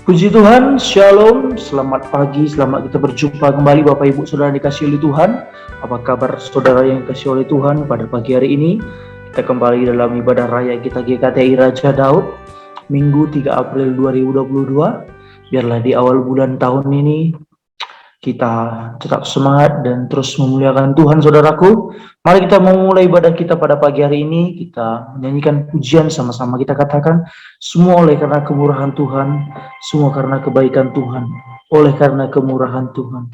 Puji Tuhan, Shalom, selamat pagi, selamat kita berjumpa kembali Bapak Ibu Saudara dikasihi oleh Tuhan. Apa kabar saudara yang dikasihi oleh Tuhan pada pagi hari ini? Kita kembali dalam ibadah raya kita GKTI Raja Daud, Minggu 3 April 2022. Biarlah di awal bulan tahun ini kita tetap semangat dan terus memuliakan Tuhan, saudaraku. Mari kita memulai ibadah kita pada pagi hari ini. Kita menyanyikan pujian sama-sama. Kita katakan, semua oleh karena kemurahan Tuhan, semua karena kebaikan Tuhan, oleh karena kemurahan Tuhan.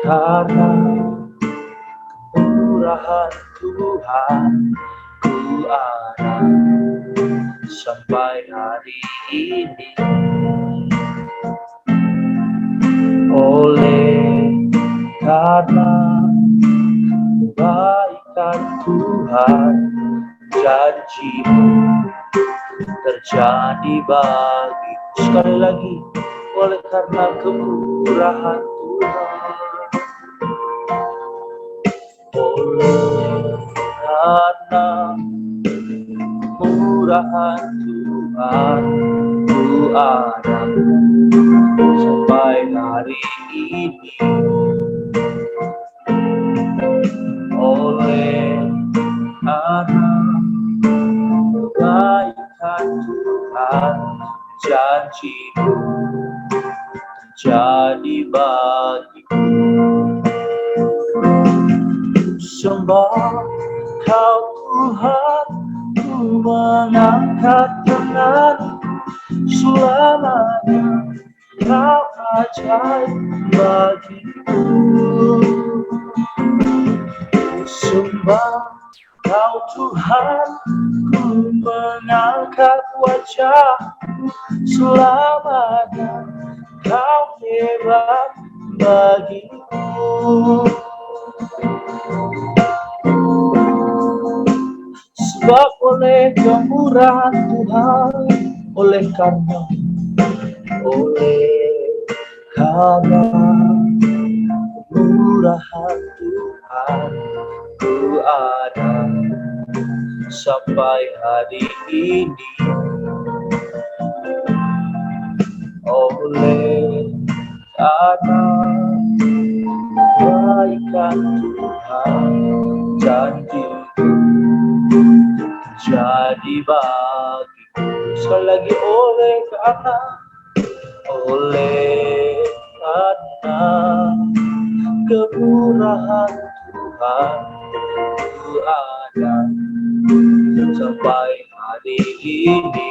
Karena kemurahan Tuhan, ku ada sampai hari ini. Oleh karena kebaikan Tuhan, janji-Mu terjadi bagiku. Sekali lagi, oleh karena kemurahan Tuhan. Oleh karena kemurahan Tuhan, ku ada sampai hari ini. Oleh karena kebaikan Tuhan, janji-Mu terjadi bagiku. Sembah Kau Tuhan, ku mengangkat tanganku, selamanya Kau ajaib bagiku. Sembah Kau Tuhan, ku mengangkat wajahku, selamanya Kau hebat bagiku. Sebab oleh kemurahan Tuhan, oleh karena kemurahan Tuhan, ku ada sampai hari ini. Oleh karena kebaikan Tuhan, janji-Mu terjadi bagiku. Sekali lagi, oleh karena kemurahan Tuhan, ku ada sampai hari ini.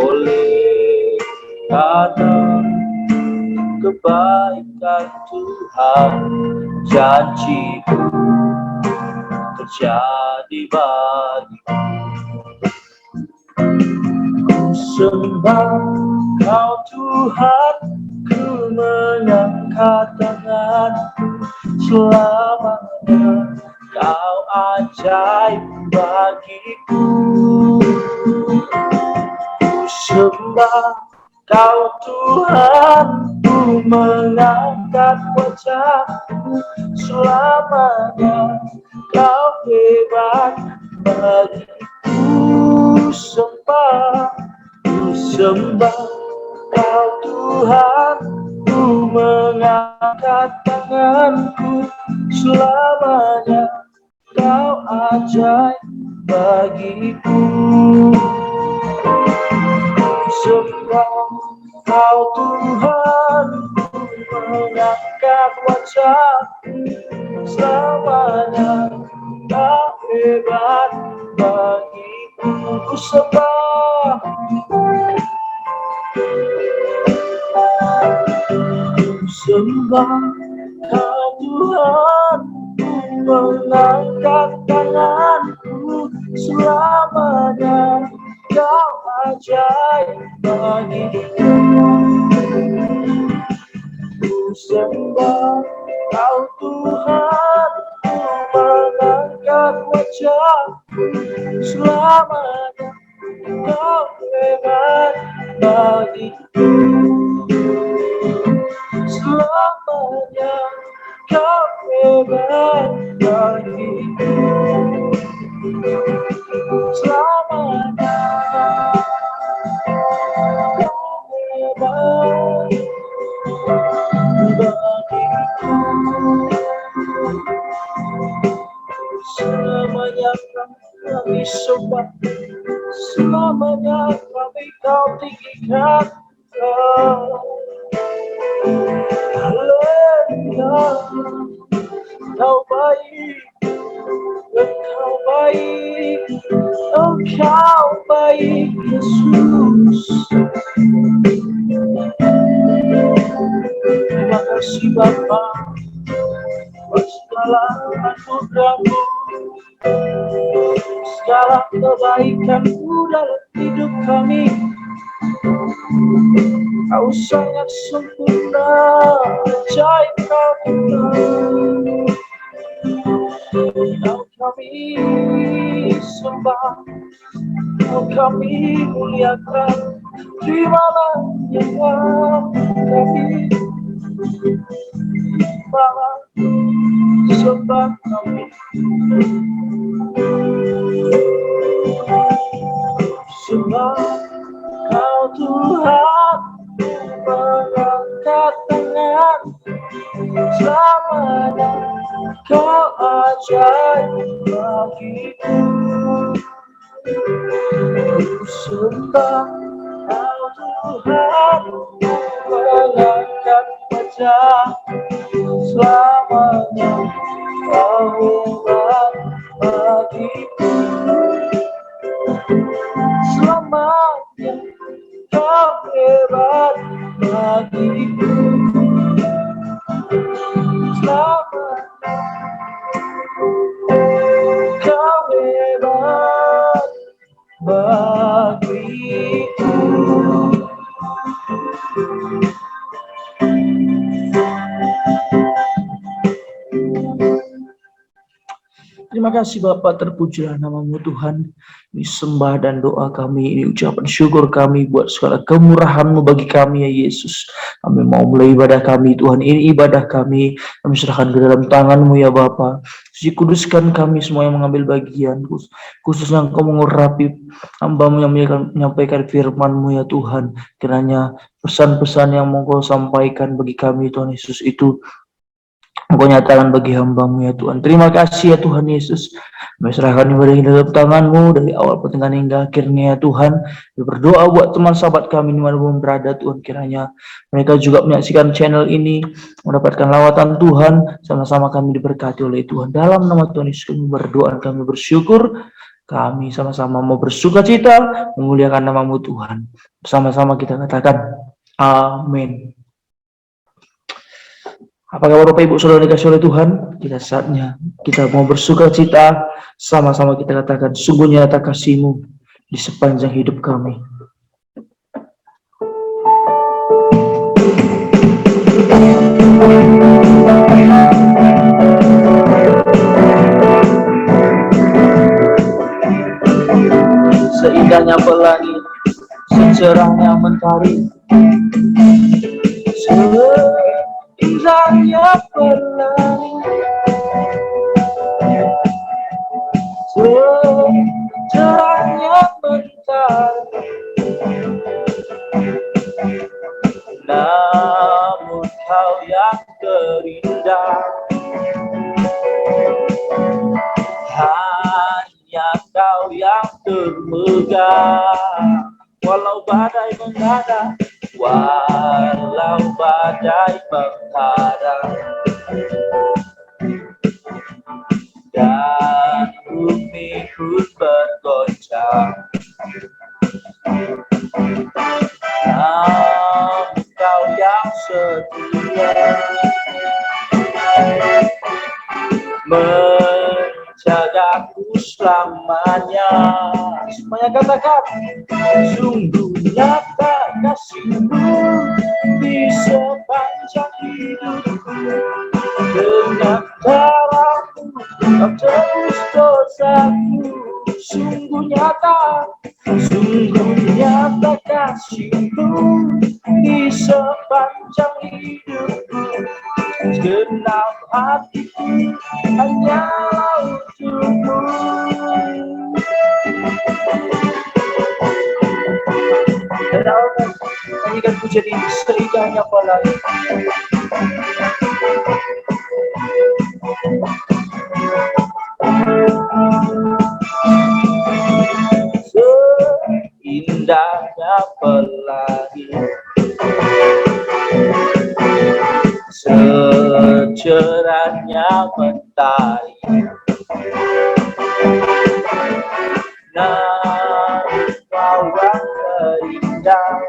Oleh karena kebaikan Tuhan, janji-Mu terjadi bagiku. Ku sembah Kau Tuhan, ku mengangkat tanganku, selamanya Kau ajaib bagiku. Ku sembah Kau Tuhan, ku mengangkat wajahku, selamanya Kau hebat bagiku. Ku sembah Kau Tuhan, ku mengangkat tanganku, selamanya Kau ajaib bagiku. Sembah Kau Tuhan, ku mengangkat wajahku, selamanya Kau hebat bagiku. Ku sembah Kau Tuhan, ku mengangkat tanganku, selamanya Kau ajaib bagiku. sembah Kau Tuhan, ku mengangkat wajahku, selamanya kau hebat bagiku. Selamanya kau hebat bagiku. Selamanya kau hebat bagiku. Selamanya kami sembah, selamanya kami kau tinggikan. Haleluya, kau baik, engkau baik, engkau baik Yesus. Terima kasih Bapa buat segala anugerah-Mu, segala kebaikan-Mu dalam hidup kami. Kau sangat sempurna, ajaib Kau. Kau kami sembah, Kau kami muliakan. Terimalah yang kami, terimalah sembah kami. Sembah Kau Tuhan, mengangkat tangan. Selamanya Kau ajaib bagiku. Sembah Kau Tuhan, mengangkat wajah. Selamanya Kau hebat bagiku. Selamanya Kau hebat bagiku. Selamanya Kau hebat bagiku. Terima kasih Bapa, terpujilah nama-Mu Tuhan. Ini sembah dan doa kami, ini ucapan syukur kami buat segala kemurahan-Mu bagi kami ya Yesus. Kami mau mulai ibadah kami Tuhan, ini ibadah kami serahkan ke dalam tangan-Mu ya Bapa. Suci kuduskan kami semua yang mengambil bagian, khususnya Engkau mengurapi hamba-Mu yang menyampaikan firman-Mu ya Tuhan. Kiranya pesan-pesan yang mau Kau sampaikan bagi kami Tuhan Yesus itu Engkau nyatakan bagi hamba-Mu ya Tuhan. Terima kasih ya Tuhan Yesus. Kami serahkan ibadah ini dalam tangan-Mu dari awal pertengahan hingga akhirnya ya Tuhan. Kami berdoa buat teman sahabat kami dimanapun berada Tuhan. Kiranya mereka juga menyaksikan channel ini, mendapatkan lawatan Tuhan. Sama-sama kami diberkati oleh Tuhan. Dalam nama Tuhan Yesus kami berdoa, kami bersyukur. Kami sama-sama mau bersuka cita, memuliakan nama-Mu Tuhan. Bersama-sama kita katakan, amin. Apa kabar Bapak Ibu Saudara dikasih oleh Tuhan? Kita saatnya kita mau bersuka cita, sama-sama kita katakan sungguh nyata kasih-Mu di sepanjang hidup kami. Seindahnya pelangi, secerahnya mentari, indahnya pelangi, cerahnya mentari, namun Kau yang terindah, hanya Kau yang termegah. Walau badai menghadang, walau badai menghadang, dan bumi pun bergoncang, namun Kau yang setia, menjagaku selamanya. Semuanya katakan, sungguh nyata kasih-Mu di sepanjang hidupku. Dengan darah-Mu Kau tebus dosaku. Sungguh nyata kasihmu di sepanjang hidupku. Genap hatiku hanyalah untukmu. Dan aku nyanyikan ku jadi selidahnya pelari. Seindahnya pelari, secerahnya mentari, namun kau yang terindah,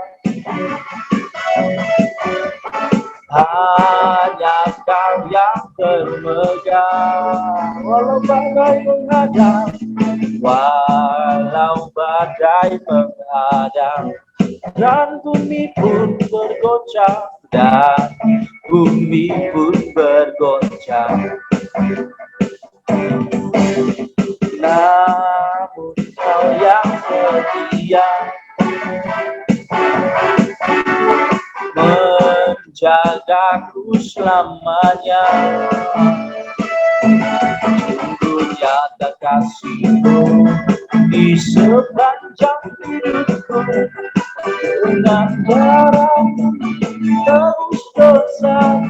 hanya kau yang termegah. Walau badai menghadang, walau badai menghadang, dan bumi pun bergoncang, dan bumi pun bergoncang, namun kau yang setia menjagaku selamanya. Sungguh nyata kasihmu di sepanjang hidupku. Dengan darahmu tebus dosa.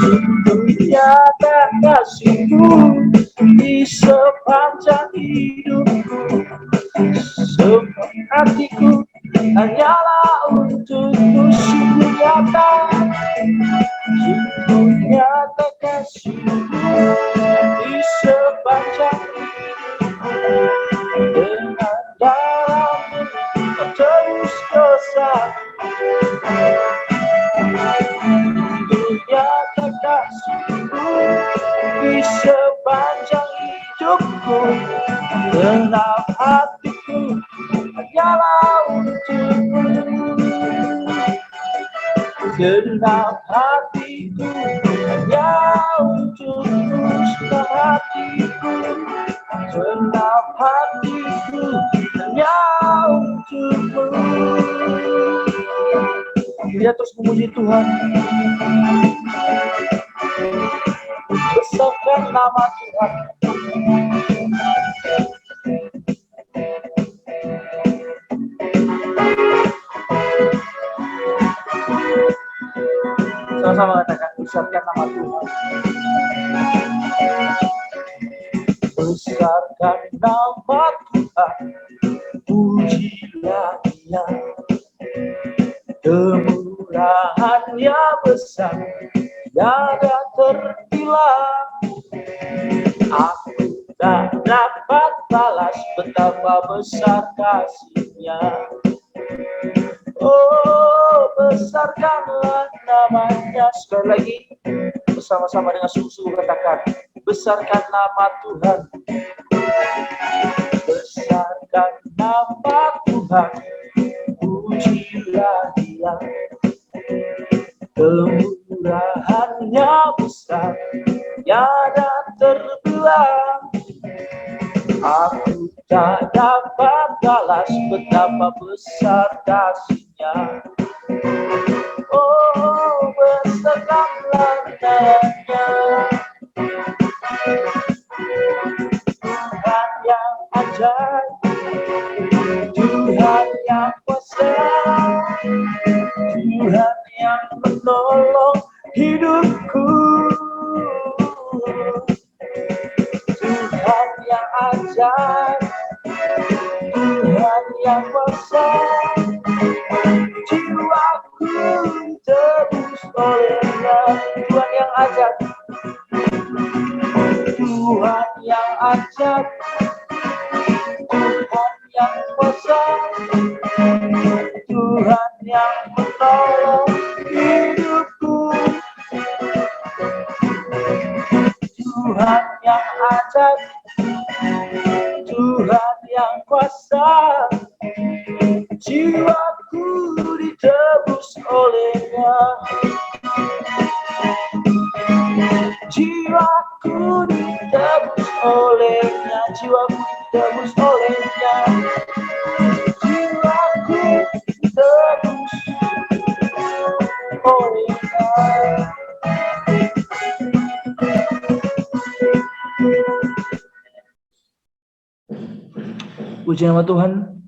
Sungguh nyata kasihmu di sepanjang hidupku. Semua hatiku hanyalah untukmu. Sungguh nyata kasihmu di sepanjang hidupku. Dengan darahmu tebus dosa. Sungguh nyata kasihmu di sepanjang hidupku. Genap hatiku hanyalah untukmu. Genap hatiku hanya untukmu. Genap hatiku, genap hatiku hanya untukmu. Dia terus memuji Tuhan. Besarkan nama Tuhan. Sama-sama katakan, besarkan nama Tuhan. Besarkan nama Tuhan, pujilah Dia. Kemurahannya besar, tiada terhilang. Aku tak dapat balas betapa besar kasih-Nya. Oh, besarkanlah namanya. Sekali lagi, bersama-sama dengan sungguh-sungguh katakan, besarkan nama Tuhan. Besarkan nama Tuhan, pujilah Dia. Kemurahannya besar, tiada terbelah. Aku tak dapat balas betapa besar kasih-Nya. Oh, besarkanlah namanya. Tuhan yang ajaib, Tuhan yang kuasa, Tuhan yang menolong hidupku. Tuhan yang ajaib, Tuhan yang kuasa, jiwaku ditebus oleh-Nya. Tuhan yang ajaib, Tuhan yang ajaib, Tuhan yang kuasa, Tuhan yang menolong hidupku. Tuhan yang ajaib, Tuhan yang kuasa, jiwaku ditebus oleh-Nya. Jiwaku ditebus Puji nama Tuhan.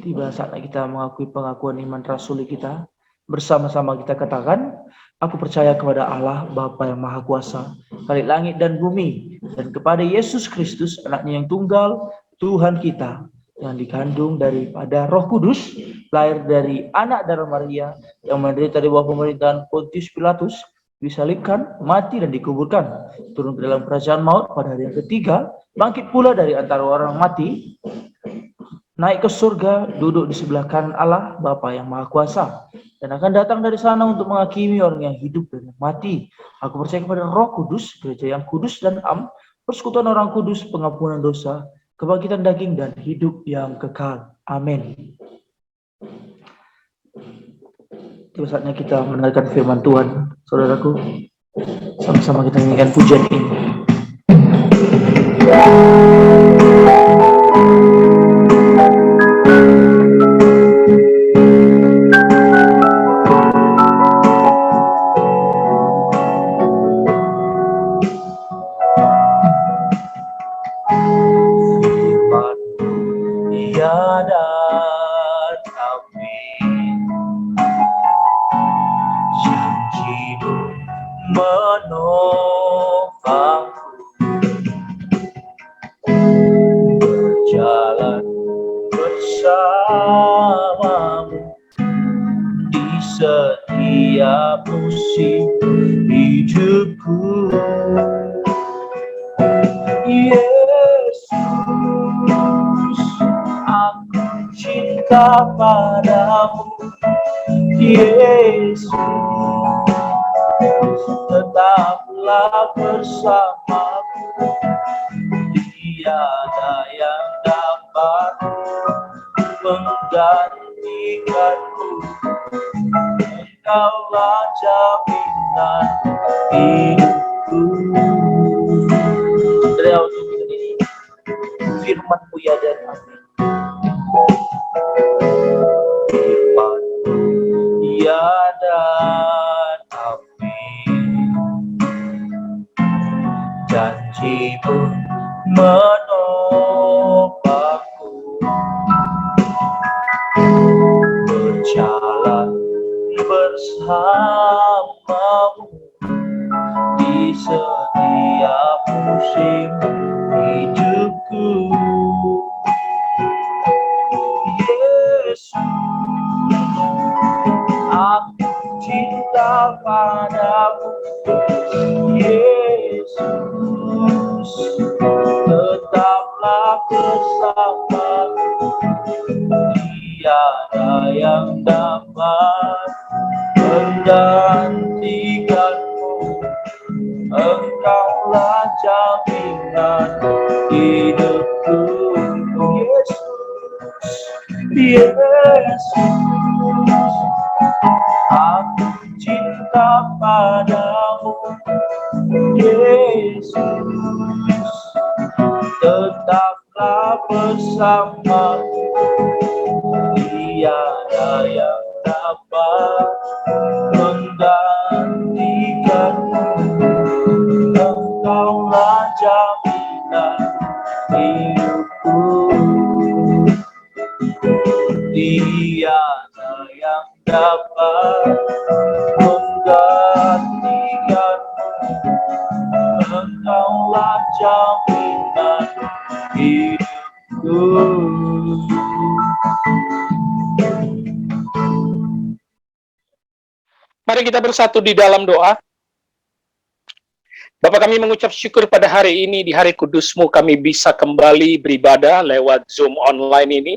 Tiba saatnya kita mengakui pengakuan iman rasuli kita. Bersama-sama kita katakan, aku percaya kepada Allah Bapa yang Maha Kuasa, Khalik langit dan bumi, dan kepada Yesus Kristus, anaknya yang tunggal, Tuhan kita, yang dikandung daripada Roh Kudus, lahir dari anak darah Maria, yang menderita di bawah pemerintahan Pontius Pilatus, disalibkan, mati dan dikuburkan, turun ke dalam kerajaan maut pada hari yang ketiga, bangkit pula dari antara orang mati, naik ke surga, duduk di sebelah kanan Allah Bapa yang Maha Kuasa, dan akan datang dari sana untuk menghakimi orang yang hidup dan yang mati. Aku percaya kepada Roh Kudus, gereja yang kudus dan am, persekutuan orang kudus, pengampunan dosa, kebangkitan daging dan hidup yang kekal. Amin. Tiba saatnya kita mendengarkan firman Tuhan, saudaraku. Sama-sama kita nyanyikan pujian ini. Berjalan bersamamu di setiap musim hidupku. Yesus, aku cinta padamu. Yesus, tetaplah bersamaku. Tiada yang dapat menggantikanmu. Engkaulah jaminan hidupku. Saudara, untuk ini firman-Mu ya dan amin. Firman-Mu ya dan amin. Janji-Mu menopangku, berjalan bersamamu di setiap musim hidupku. Yesus, aku cinta padamu. Yesus, tetaplah bersamaku. Tiada yang dapat menggantikanmu. Engkaulah jaminan hidupku. Yesus, Yesus, aku cinta padamu. Yesus, tetaplah bersamaku. Tiada yang dapat menggantikanmu. Engkaulah jaminan hidupku. Tiada yang dapat menggantikanmu. Engkaulah jaminan hidupku. Mari kita bersatu di dalam doa. Bapa, kami mengucap syukur pada hari ini, di hari kudus-Mu kami bisa kembali beribadah lewat Zoom online ini.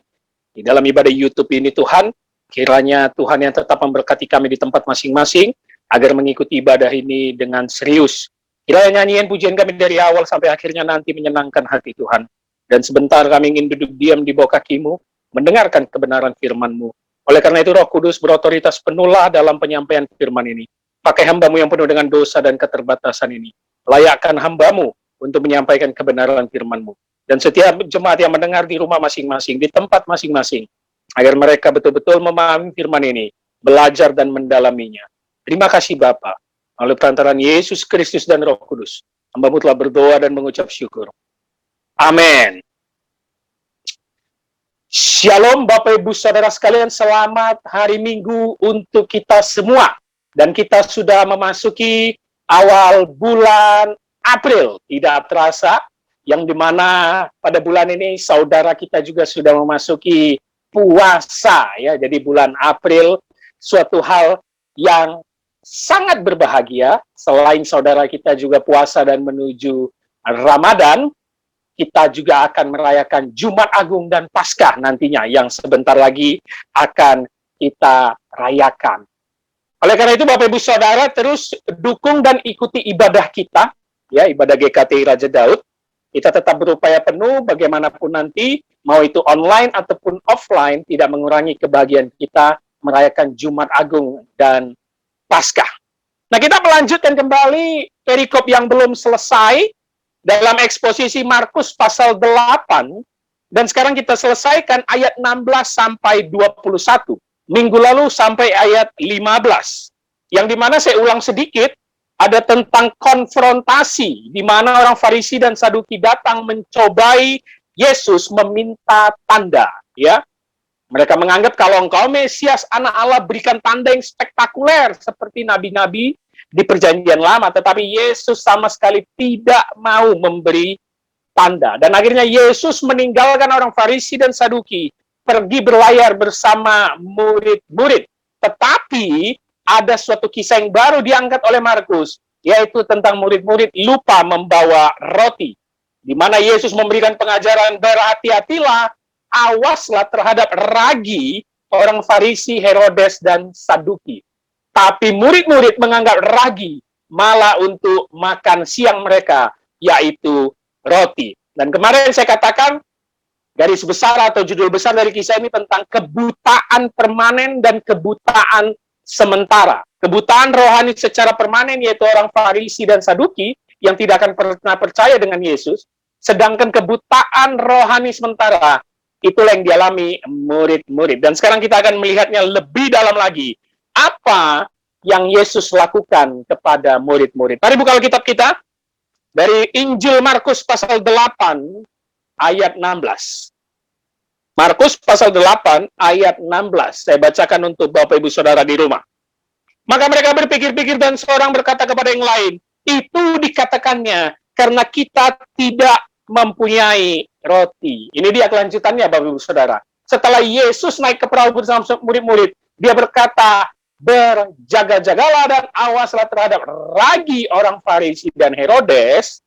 Di dalam ibadah YouTube ini Tuhan, kiranya Tuhan yang tetap memberkati kami di tempat masing-masing, agar mengikuti ibadah ini dengan serius. Kiranya nyanyian pujian kami dari awal sampai akhirnya nanti menyenangkan hati Tuhan. Dan sebentar kami ingin duduk diam di bawah kaki-Mu, mendengarkan kebenaran firman-Mu. Oleh karena itu Roh Kudus berotoritas penuhlah dalam penyampaian firman ini. Pakai hamba-Mu yang penuh dengan dosa dan keterbatasan ini. Layakkan hamba-Mu untuk menyampaikan kebenaran firman-Mu. Dan setiap jemaat yang mendengar di rumah masing-masing, di tempat masing-masing, agar mereka betul-betul memahami firman ini, belajar dan mendalaminya. Terima kasih Bapa. Melalui perantaraan Yesus Kristus dan Roh Kudus, hamba-Mu telah berdoa dan mengucap syukur. Amin. Shalom Bapak Ibu Saudara sekalian, selamat hari Minggu untuk kita semua. Dan kita sudah memasuki awal bulan April, tidak terasa, yang dimana pada bulan ini saudara kita juga sudah memasuki puasa, ya. Jadi bulan April suatu hal yang sangat berbahagia. Selain saudara kita juga puasa dan menuju Ramadan, kita juga akan merayakan Jumat Agung dan Paskah nantinya yang sebentar lagi akan kita rayakan. Oleh karena itu Bapak Ibu Saudara, terus dukung dan ikuti ibadah kita, ya, ibadah GKTI Raja Daud. Kita tetap berupaya penuh bagaimanapun nanti, mau itu online ataupun offline, tidak mengurangi kebahagiaan kita merayakan Jumat Agung dan Paskah. Nah, kita melanjutkan kembali perikop yang belum selesai dalam eksposisi Markus pasal 8, dan sekarang kita selesaikan ayat 16 sampai 21. Minggu lalu sampai ayat 15. Yang dimana saya ulang sedikit, ada tentang konfrontasi, di mana orang Farisi dan Saduki datang mencobai Yesus meminta tanda. Ya, mereka menganggap kalau engkau Mesias, anak Allah, berikan tanda yang spektakuler seperti nabi-nabi di perjanjian lama, tetapi Yesus sama sekali tidak mau memberi tanda. Dan akhirnya Yesus meninggalkan orang Farisi dan Saduki, pergi berlayar bersama murid-murid. Tetapi ada suatu kisah yang baru diangkat oleh Markus, yaitu tentang murid-murid lupa membawa roti. Di mana Yesus memberikan pengajaran, berhati-hatilah, awaslah terhadap ragi orang Farisi, Herodes, dan Saduki. Tapi murid-murid menganggap ragi malah untuk makan siang mereka, yaitu roti. Dan kemarin saya katakan, garis besar atau judul besar dari kisah ini tentang kebutaan permanen dan kebutaan sementara. Kebutaan rohani secara permanen, yaitu orang Farisi dan Saduki, yang tidak akan pernah percaya dengan Yesus. Sedangkan kebutaan rohani sementara, itulah yang dialami murid-murid. Dan sekarang kita akan melihatnya lebih dalam lagi. Apa yang Yesus lakukan kepada murid-murid. Mari buka Alkitab kita dari Injil Markus pasal 8 ayat 16. Markus pasal 8 ayat 16. Saya bacakan untuk Bapak Ibu Saudara di rumah. Maka mereka berpikir-pikir dan seorang berkata kepada yang lain, itu dikatakannya karena kita tidak mempunyai roti. Ini dia kelanjutannya Bapak Ibu Saudara. Setelah Yesus naik ke perahu bersama murid-murid, dia berkata, berjaga-jagalah dan awaslah terhadap ragi orang Farisi dan Herodes.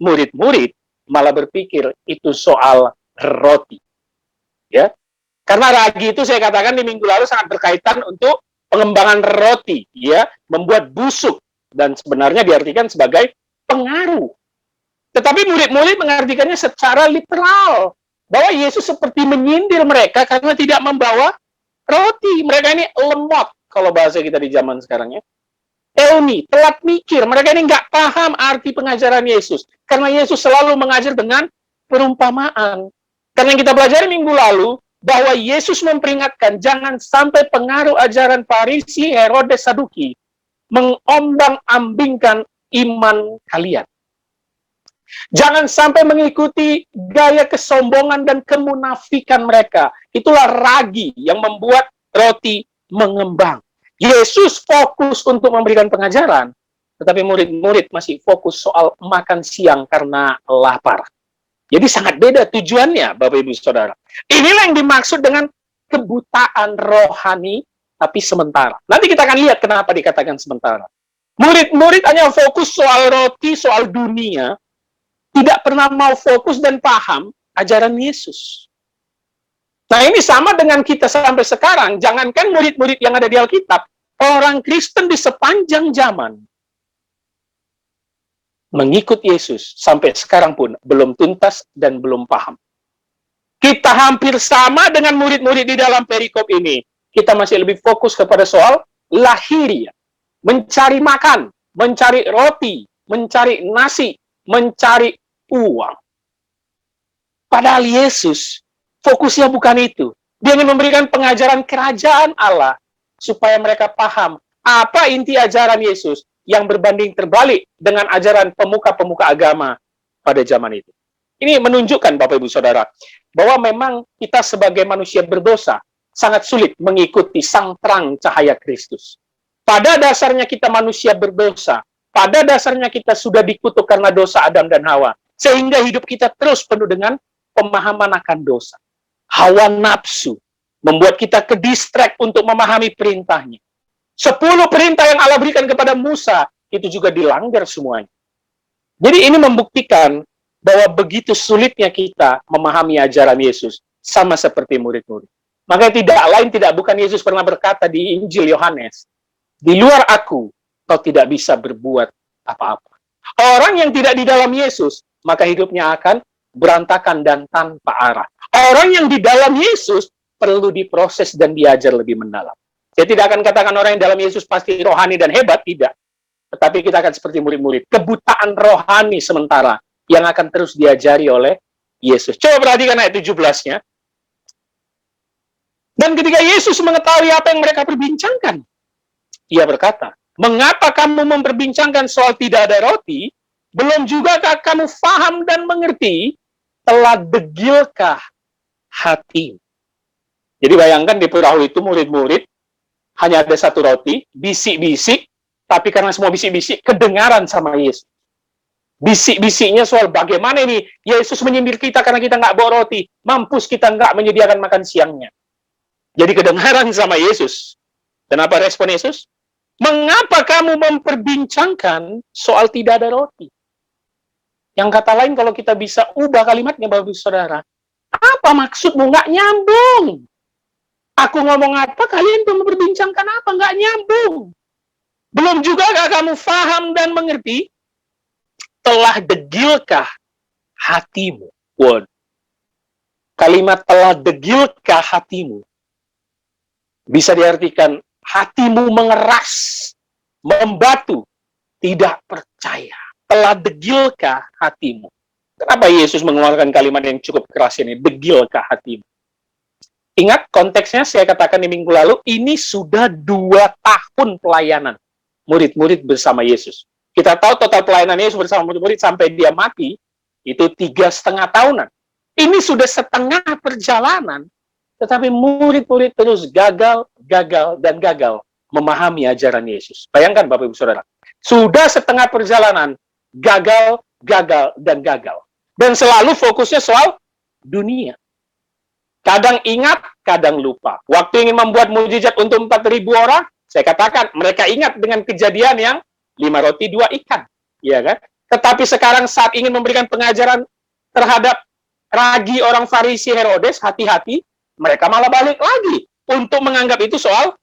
Murid-murid malah berpikir itu soal roti. Ya, karena ragi itu saya katakan di minggu lalu sangat berkaitan untuk pengembangan roti, ya, membuat busuk, dan sebenarnya diartikan sebagai pengaruh. Tetapi murid-murid mengartikannya secara literal, bahwa Yesus seperti menyindir mereka karena tidak membawa roti. Mereka ini lemot, kalau bahasa kita di zaman sekarang, ya. Elmi, telat mikir. Mereka ini nggak paham arti pengajaran Yesus. Karena Yesus selalu mengajar dengan perumpamaan. Karena yang kita pelajari minggu lalu, bahwa Yesus memperingatkan, jangan sampai pengaruh ajaran Farisi, Herodes, Saduki mengombang-ambingkan iman kalian. Jangan sampai mengikuti gaya kesombongan dan kemunafikan mereka. Itulah ragi yang membuat roti mengembang. Yesus fokus untuk memberikan pengajaran, tetapi murid-murid masih fokus soal makan siang karena lapar. Jadi sangat beda tujuannya, Bapak Ibu Saudara. Inilah yang dimaksud dengan kebutaan rohani, tapi sementara. Nanti kita akan lihat kenapa dikatakan sementara. Murid-murid hanya fokus soal roti, soal dunia, tidak pernah mau fokus dan paham ajaran Yesus. Nah, ini sama dengan kita sampai sekarang. Jangankan murid-murid yang ada di Alkitab, orang Kristen di sepanjang zaman mengikut Yesus sampai sekarang pun belum tuntas dan belum paham. Kita hampir sama dengan murid-murid di dalam perikop ini. Kita masih lebih fokus kepada soal lahiriah, mencari makan, mencari roti, mencari nasi, mencari uang. Padahal Yesus fokusnya bukan itu. Dia ingin memberikan pengajaran kerajaan Allah supaya mereka paham apa inti ajaran Yesus yang berbanding terbalik dengan ajaran pemuka-pemuka agama pada zaman itu. Ini menunjukkan, Bapak Ibu Saudara, bahwa memang kita sebagai manusia berdosa sangat sulit mengikuti sang terang cahaya Kristus. Pada dasarnya kita manusia berdosa, pada dasarnya kita sudah dikutuk karena dosa Adam dan Hawa, sehingga hidup kita terus penuh dengan pemahaman akan dosa. Hawa nafsu membuat kita ke-distract untuk memahami perintahnya. 10 perintah yang Allah berikan kepada Musa, itu juga dilanggar semuanya. Jadi ini membuktikan bahwa begitu sulitnya kita memahami ajaran Yesus, sama seperti murid-murid. Makanya tidak bukan Yesus pernah berkata di Injil Yohanes, di luar aku, kau tidak bisa berbuat apa-apa. Orang yang tidak di dalam Yesus, maka hidupnya akan berantakan dan tanpa arah. Orang yang di dalam Yesus perlu diproses dan diajar lebih mendalam. Saya tidak akan katakan orang yang dalam Yesus pasti rohani dan hebat, tidak. Tetapi kita akan seperti murid-murid. Kebutaan rohani sementara yang akan terus diajari oleh Yesus. Coba perhatikan ayat 17-nya. Dan ketika Yesus mengetahui apa yang mereka perbincangkan, ia berkata, mengapa kamu memperbincangkan soal tidak ada roti? Belum jugakah kamu faham dan mengerti? Telah degilkah hati? Jadi bayangkan di perahu itu murid-murid, hanya ada satu roti, bisik-bisik, tapi karena semua bisik-bisik, kedengaran sama Yesus. Bisik-bisiknya soal bagaimana ini Yesus menyindir kita karena kita nggak bawa roti, mampus kita nggak menyediakan makan siangnya. Jadi kedengaran sama Yesus. Dan apa respon Yesus? Mengapa kamu memperbincangkan soal tidak ada roti? Yang kata lain kalau kita bisa ubah kalimatnya, Bapak Saudara, apa maksudmu? Nggak nyambung. Aku ngomong apa, kalian memperbincangkan apa? Nggak nyambung. Belum juga kamu faham dan mengerti? Telah degilkah hatimu? Word. Kalimat telah degilkah hatimu bisa diartikan hatimu mengeras, membatu, tidak percaya. Telah degilkah hatimu? Kenapa Yesus mengeluarkan kalimat yang cukup keras ini? Degilkah hatimu? Ingat konteksnya saya katakan di minggu lalu, ini sudah 2 tahun pelayanan murid-murid bersama Yesus. Kita tahu total pelayanan Yesus bersama murid-murid sampai dia mati, itu 3,5 tahunan. Ini sudah setengah perjalanan, tetapi murid-murid terus gagal memahami ajaran Yesus. Bayangkan Bapak Ibu Saudara, sudah setengah perjalanan, gagal. Dan selalu fokusnya soal dunia. Kadang ingat, kadang lupa. Waktu ingin membuat mujizat untuk 4.000 orang, saya katakan, mereka ingat dengan kejadian yang 5 roti 2 ikan. Ya kan? Tetapi sekarang saat ingin memberikan pengajaran terhadap ragi orang Farisi Herodes, hati-hati, mereka malah balik lagi untuk menganggap itu soal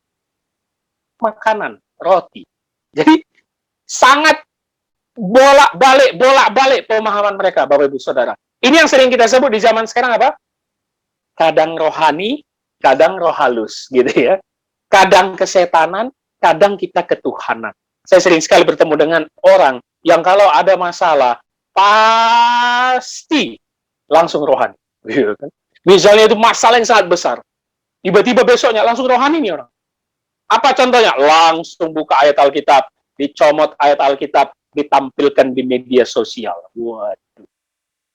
makanan, roti. Jadi, sangat bolak-balik pemahaman mereka, Bapak Ibu Saudara. Ini yang sering kita sebut di zaman sekarang apa? Kadang rohani, kadang roh halus, gitu ya. Kadang kesetanan, kadang kita ketuhanan. Saya sering sekali bertemu dengan orang yang kalau ada masalah, pasti langsung rohani. Gitu kan? Misalnya itu masalah yang sangat besar. Tiba-tiba besoknya langsung rohani nih orang. Apa contohnya? Langsung buka ayat Alkitab, dicomot ayat Alkitab, ditampilkan di media sosial. Waduh.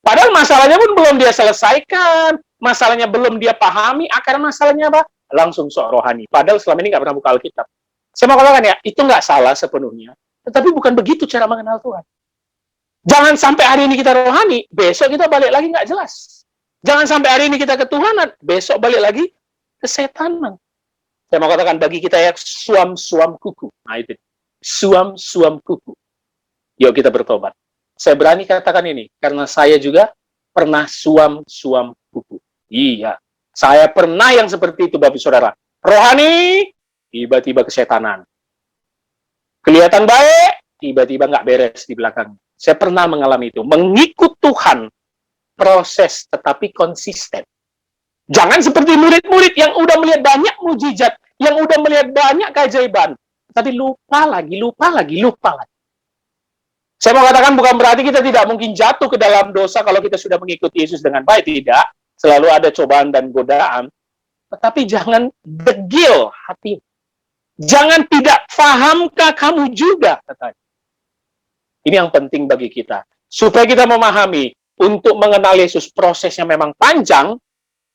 Padahal masalahnya pun belum dia selesaikan, masalahnya belum dia pahami, akar masalahnya apa? Langsung sok rohani. Padahal selama ini nggak pernah buka Alkitab. Saya mau katakan ya, itu nggak salah sepenuhnya. Tetapi bukan begitu cara mengenal Tuhan. Jangan sampai hari ini kita rohani, besok kita balik lagi nggak jelas. Jangan sampai hari ini kita ketuhanan, besok balik lagi kesetanan. Saya mau katakan bagi kita ya, suam-suam kuku. Nah itu, suam-suam kuku. Yuk kita bertobat. Saya berani katakan ini, karena saya juga pernah suam-suam kuku. Iya, saya pernah yang seperti itu, Bapak Saudara. Rohani, tiba-tiba kesetanan. Kelihatan baik, tiba-tiba nggak beres di belakang. Saya pernah mengalami itu. Mengikut Tuhan, proses tetapi konsisten. Jangan seperti murid-murid yang udah melihat banyak mujizat, yang udah melihat banyak keajaiban, tapi lupa lagi. Saya mau katakan bukan berarti kita tidak mungkin jatuh ke dalam dosa kalau kita sudah mengikuti Yesus dengan baik. Tidak. Selalu ada cobaan dan godaan. Tetapi jangan degil hati. Jangan tidak fahamkah kamu juga, katanya. Ini yang penting bagi kita. Supaya kita memahami, untuk mengenal Yesus prosesnya memang panjang,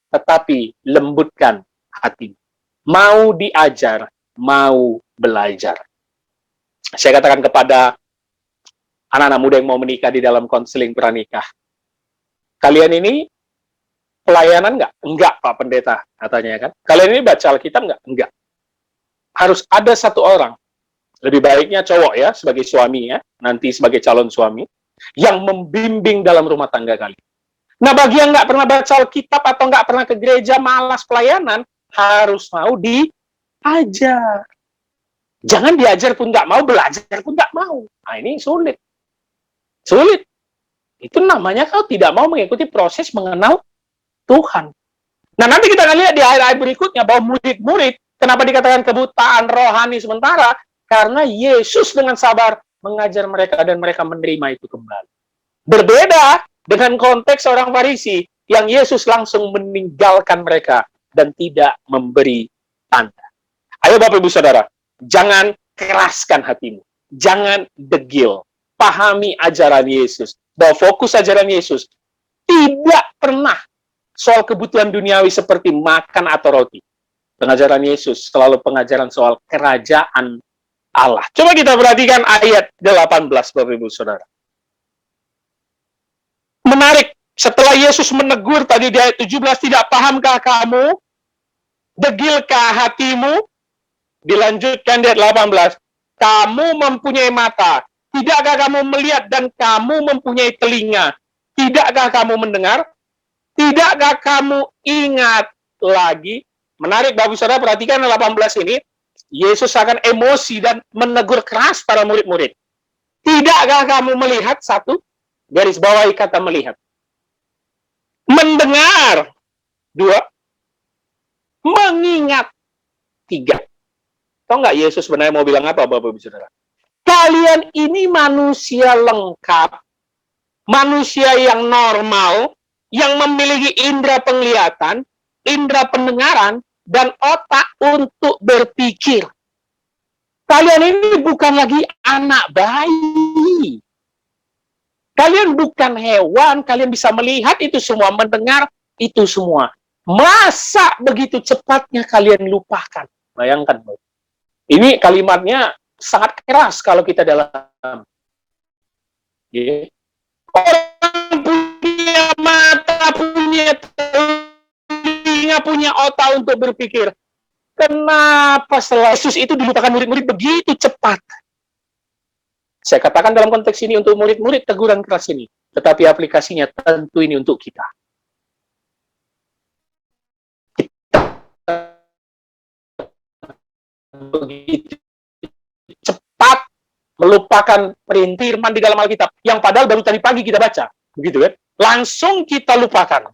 tetapi lembutkan hatimu. Mau diajar, mau belajar. Saya katakan kepada anak-anak muda yang mau menikah di dalam konseling pranikah, kalian ini pelayanan nggak? Enggak, Pak Pendeta, katanya kan. Kalian ini baca Alkitab nggak? Enggak. Harus ada satu orang, lebih baiknya cowok ya, sebagai suami ya, nanti sebagai calon suami, yang membimbing dalam rumah tangga kalian. Nah, bagi yang nggak pernah baca Alkitab atau nggak pernah ke gereja, malas pelayanan, harus mau diajar. Jangan diajar pun nggak mau, belajar pun nggak mau. Nah, ini sulit. Sulit. Itu namanya kau tidak mau mengikuti proses mengenal Tuhan. Nah, nanti kita akan lihat di ayat-ayat berikutnya bahwa murid-murid, kenapa dikatakan kebutaan rohani sementara? Karena Yesus dengan sabar mengajar mereka dan mereka menerima itu kembali. Berbeda dengan konteks orang Farisi yang Yesus langsung meninggalkan mereka dan tidak memberi tanda. Ayo Bapak Ibu Saudara, jangan keraskan hatimu. Jangan degil. Pahami ajaran Yesus. Bahwa fokus ajaran Yesus tidak pernah soal kebutuhan duniawi seperti makan atau roti. Pengajaran Yesus selalu pengajaran soal kerajaan Allah. Coba kita perhatikan ayat 18, Bapak Ibu Saudara. Menarik, setelah Yesus menegur tadi di ayat 17, tidak pahamkah kamu? Degilkah hatimu? Dilanjutkan di ayat 18, kamu mempunyai mata, tidakkah kamu melihat, dan kamu mempunyai telinga, tidakkah kamu mendengar? Tidakkah kamu ingat lagi? Menarik, Bapak Saudara, perhatikan 18 ini, Yesus akan emosi dan menegur keras para murid-murid. Tidakkah kamu melihat? Satu, garis bawahi kata melihat. Mendengar. Dua, mengingat. Tiga. Tahu nggak Yesus sebenarnya mau bilang apa, Bapak Ibu Saudara? Kalian ini manusia lengkap, manusia yang normal, yang memiliki indera penglihatan, indera pendengaran, dan otak untuk berpikir. Kalian ini bukan lagi anak bayi. Kalian bukan hewan, kalian bisa melihat itu semua, mendengar itu semua. Masa begitu cepatnya kalian lupakan? Bayangkan, ini kalimatnya sangat keras kalau kita dalam. Orang punya mata, punya telinga, punya otak untuk berpikir. Kenapa setelah Yesus itu dilupakan murid-murid begitu cepat? Saya katakan dalam konteks ini untuk murid-murid teguran keras ini. Tetapi aplikasinya tentu ini untuk kita. Begitu cepat melupakan firman di dalam Alkitab yang padahal baru tadi pagi kita baca, begitu kan? Langsung kita lupakan.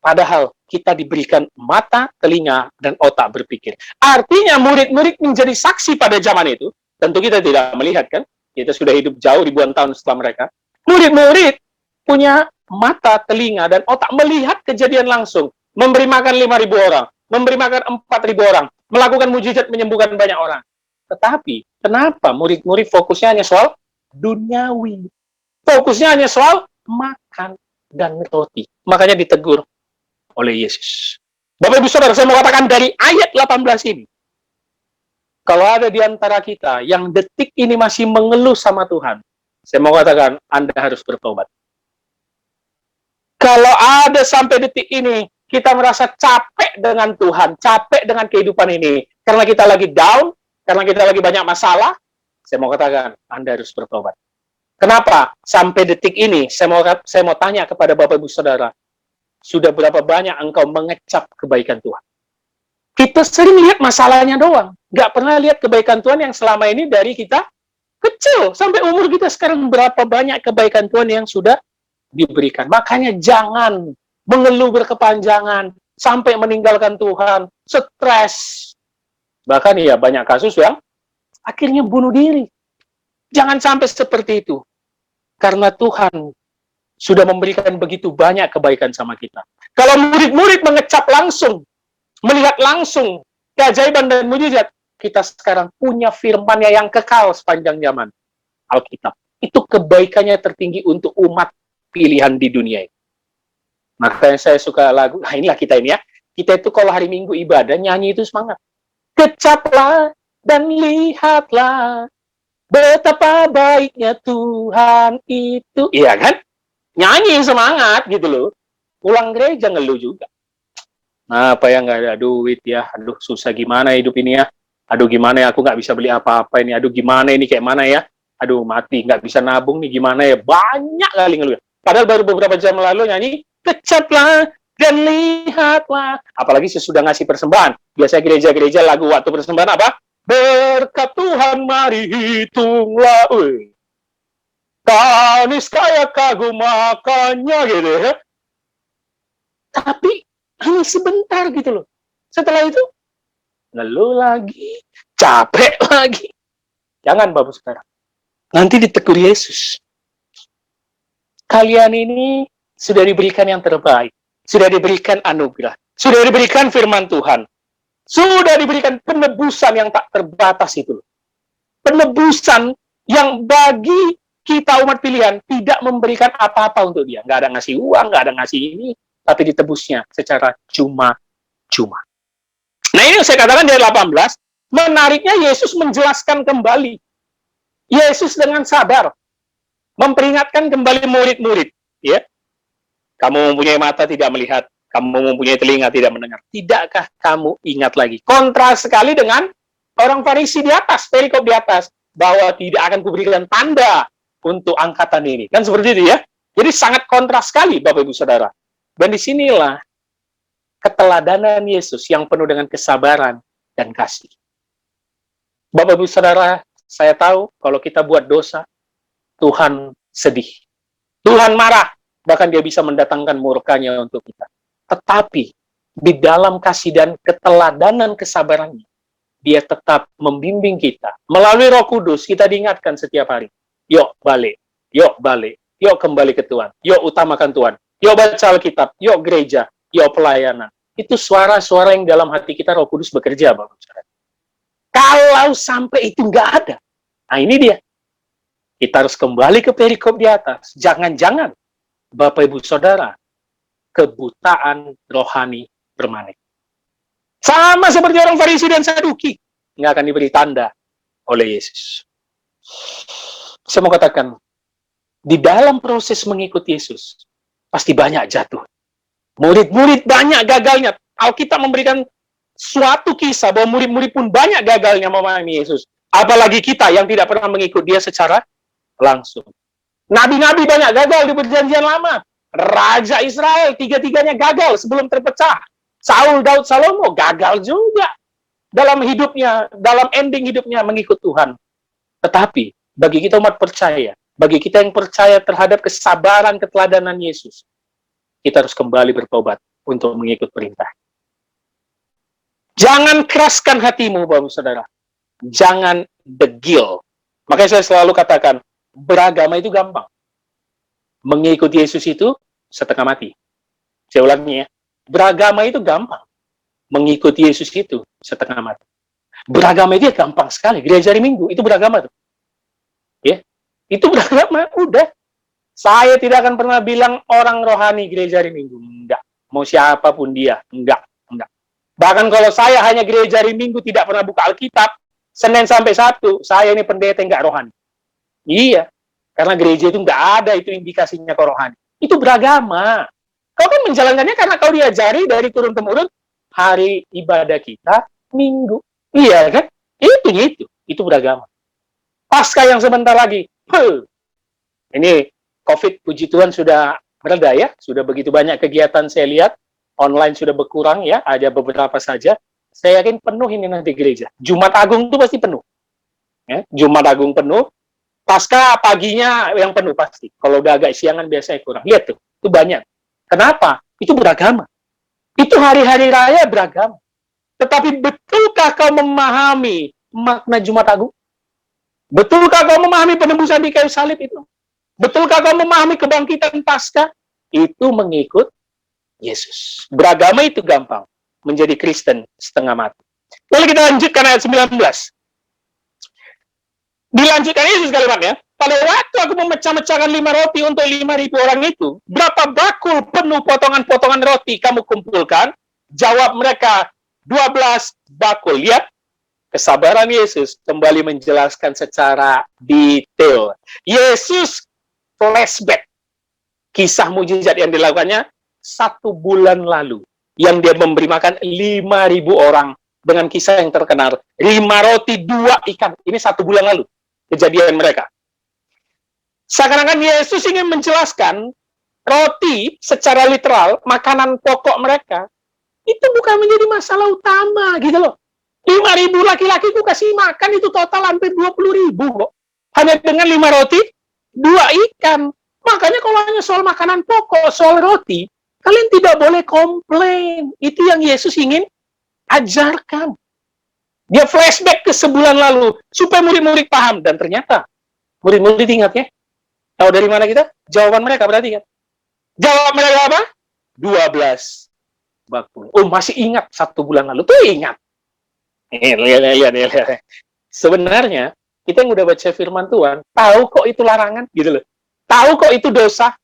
Padahal kita diberikan mata, telinga, dan otak berpikir. Artinya murid-murid menjadi saksi pada zaman itu. Tentu kita tidak melihat kan? Kita sudah hidup jauh ribuan tahun setelah mereka. Murid-murid punya mata, telinga, dan otak melihat kejadian langsung. Memberi makan 5.000 orang, memberi makan 4.000 orang, melakukan mujizat menyembuhkan banyak orang. Tetapi, kenapa murid-murid fokusnya hanya soal duniawi? Fokusnya hanya soal makan dan roti. Makanya ditegur oleh Yesus. Bapak Ibu Saudara, saya mau katakan dari ayat 18 ini, kalau ada di antara kita yang detik ini masih mengeluh sama Tuhan, saya mau katakan, Anda harus bertobat. Kalau ada sampai detik ini, kita merasa capek dengan Tuhan, capek dengan kehidupan ini, karena kita lagi down, karena kita lagi banyak masalah, saya mau katakan, Anda harus bertobat. Kenapa? Sampai detik ini, saya mau tanya kepada Bapak Ibu Saudara, sudah berapa banyak engkau mengecap kebaikan Tuhan? Kita sering lihat masalahnya doang. Nggak pernah lihat kebaikan Tuhan yang selama ini dari kita kecil. Sampai umur kita sekarang berapa banyak kebaikan Tuhan yang sudah diberikan. Makanya jangan mengeluh berkepanjangan sampai meninggalkan Tuhan, stres. Bahkan ya banyak kasus yang akhirnya bunuh diri. Jangan sampai seperti itu. Karena Tuhan sudah memberikan begitu banyak kebaikan sama kita. Kalau murid-murid mengecap langsung, melihat langsung keajaiban dan mujizat, kita sekarang punya firman-Nya yang kekal sepanjang zaman, Alkitab. Itu kebaikannya tertinggi untuk umat pilihan di dunia ini. Makanya saya suka lagu, nah inilah kita ini ya, Kita itu kalau hari Minggu ibadah, nyanyi itu semangat. Kecaplah dan lihatlah betapa baiknya Tuhan itu. Iya kan? Nyanyi semangat gitu loh. Pulang gereja ngeluh juga. Apa ya, nggak ada duit ya. Aduh, susah gimana hidup ini ya. Aduh, gimana ya, aku nggak bisa beli apa-apa ini. Aduh, gimana ini, kayak mana ya. Aduh, mati, nggak bisa nabung nih, gimana ya. Banyak kali ngeluh. Padahal baru beberapa jam lalu nyanyi, kecaplah dan lihatlah. Apalagi sesudah ngasih persembahan. Biasanya gereja-gereja lagu waktu persembahan apa? Berkat Tuhan mari hitunglah. Kanis kaya kagum makannya gitu ya. Tapi hanya sebentar gitu loh. Setelah itu, ngeluh lagi, capek lagi. Jangan Bapak sekarang. Nanti ditegur Yesus. Kalian ini sudah diberikan yang terbaik. Sudah diberikan anugerah. Sudah diberikan firman Tuhan. Sudah diberikan penebusan yang tak terbatas itu. Penebusan yang bagi kita umat pilihan tidak memberikan apa-apa untuk dia. Nggak ada ngasih uang, nggak ada ngasih ini. Tapi ditebusnya secara cuma-cuma. Nah ini yang saya katakan dari 18. Menariknya Yesus menjelaskan kembali. Yesus dengan sabar memperingatkan kembali murid-murid, ya. Kamu mempunyai mata tidak melihat, kamu mempunyai telinga tidak mendengar. Tidakkah kamu ingat lagi? Kontras sekali dengan orang Farisi di atas, perikop di atas, bahwa tidak akan kuberikan tanda untuk angkatan ini. Kan seperti itu ya. Jadi sangat kontras sekali Bapak Ibu Saudara. Dan disinilah keteladanan Yesus yang penuh dengan kesabaran dan kasih. Bapak Ibu Saudara, saya tahu kalau kita buat dosa, Tuhan sedih. Tuhan marah. Bahkan dia bisa mendatangkan murkanya untuk kita. Tetapi, di dalam kasih dan keteladanan kesabarannya, dia tetap membimbing kita. Melalui Roh Kudus, kita diingatkan setiap hari. Yuk balik, yuk balik, yuk kembali ke Tuhan, yuk utamakan Tuhan, yuk baca Alkitab, yuk gereja, yuk pelayanan. Itu suara-suara yang dalam hati kita Roh Kudus bekerja, Bapak Saudara. Kalau sampai itu nggak ada, nah ini dia. Kita harus kembali ke perikop di atas. Jangan-jangan, Bapak Ibu Saudara, kebutaan rohani permanen. Sama seperti orang Farisi dan Saduki. Nggak akan diberi tanda oleh Yesus. Saya mau katakan, di dalam proses mengikuti Yesus, pasti banyak jatuh. Murid-murid banyak gagalnya. Alkitab memberikan suatu kisah bahwa murid-murid pun banyak gagalnya memahami Yesus. Apalagi kita yang tidak pernah mengikut dia secara langsung. Nabi-nabi banyak gagal di perjanjian lama. Raja Israel, tiga-tiganya gagal sebelum terpecah. Saul, Daud, Salomo gagal juga dalam hidupnya, dalam ending hidupnya mengikut Tuhan. Tetapi, bagi kita umat percaya, bagi kita yang percaya terhadap kesabaran, keteladanan Yesus, kita harus kembali bertobat untuk mengikut perintah. Jangan keraskan hatimu, Bapak Saudara. Jangan degil. Makanya saya selalu katakan, beragama itu gampang. Mengikuti Yesus itu setengah mati. Saya ulangi ya. Beragama itu gampang. Mengikuti Yesus itu setengah mati. Beragama itu ya gampang sekali. Gereja hari Minggu itu beragama tuh. Ya. Itu beragama, udah. Saya tidak akan pernah bilang orang rohani gereja hari Minggu. Enggak. Mau siapapun dia. Enggak. Bahkan kalau saya hanya gereja hari Minggu tidak pernah buka Alkitab, Senin sampai Sabtu, saya ini pendeta enggak rohani. Iya, karena gereja itu nggak ada itu indikasinya ke rohani. Itu beragama. Kau kan menjalankannya karena kau diajari dari turun-temurun hari ibadah kita Minggu. Iya kan? Itu beragama. Pasca yang sebentar lagi, ini COVID puji Tuhan sudah mereda ya, sudah begitu banyak kegiatan saya lihat, online sudah berkurang ya, ada beberapa saja. Saya yakin penuh ini nanti gereja. Jumat Agung itu pasti penuh. Ya, Jumat Agung penuh. Pasca paginya yang penuh pasti. Kalau udah agak siangan biasanya kurang. Lihat tuh, itu banyak. Kenapa? Itu beragama. Itu hari-hari raya beragama. Tetapi betulkah kau memahami makna Jumat Agung? Betulkah kau memahami penebusan di kayu salib itu? Betulkah kau memahami kebangkitan Pasca? Itu mengikut Yesus. Beragama itu gampang. Menjadi Kristen setengah mati. Lalu kita lanjutkan ayat 19. Dilanjutkan Yesus kalimatnya, pada waktu aku memecah-mecahkan 5 roti untuk 5.000 orang itu, berapa bakul penuh potongan-potongan roti kamu kumpulkan? Jawab mereka, 12 bakul. Lihat, kesabaran Yesus kembali menjelaskan secara detail. Yesus flashback kisah mujizat yang dilakukannya 1 bulan lalu. Yang dia memberi makan 5.000 orang dengan kisah yang terkenal. 5 roti, 2 ikan. Ini 1 bulan lalu kejadian mereka. Seakan-akan Yesus ingin menjelaskan roti secara literal, makanan pokok mereka, itu bukan menjadi masalah utama, gitu loh. 5.000 laki-laki itu kasih makan, itu total hampir 20.000 kok. Hanya dengan 5 roti, 2 ikan. Makanya kalau hanya soal makanan pokok, soal roti, kalian tidak boleh komplain. Itu yang Yesus ingin ajarkan. Dia flashback ke sebulan lalu, supaya murid-murid paham. Dan ternyata, murid-murid ingat ya. Tahu dari mana kita? Jawaban mereka berarti kan? Jawab mereka apa? 12 bakul. Oh, masih ingat 1 bulan lalu. Tuh ingat. Lihat. Sebenarnya, kita yang udah baca firman Tuhan, tahu kok itu larangan, gitu loh. Tahu kok itu dosa.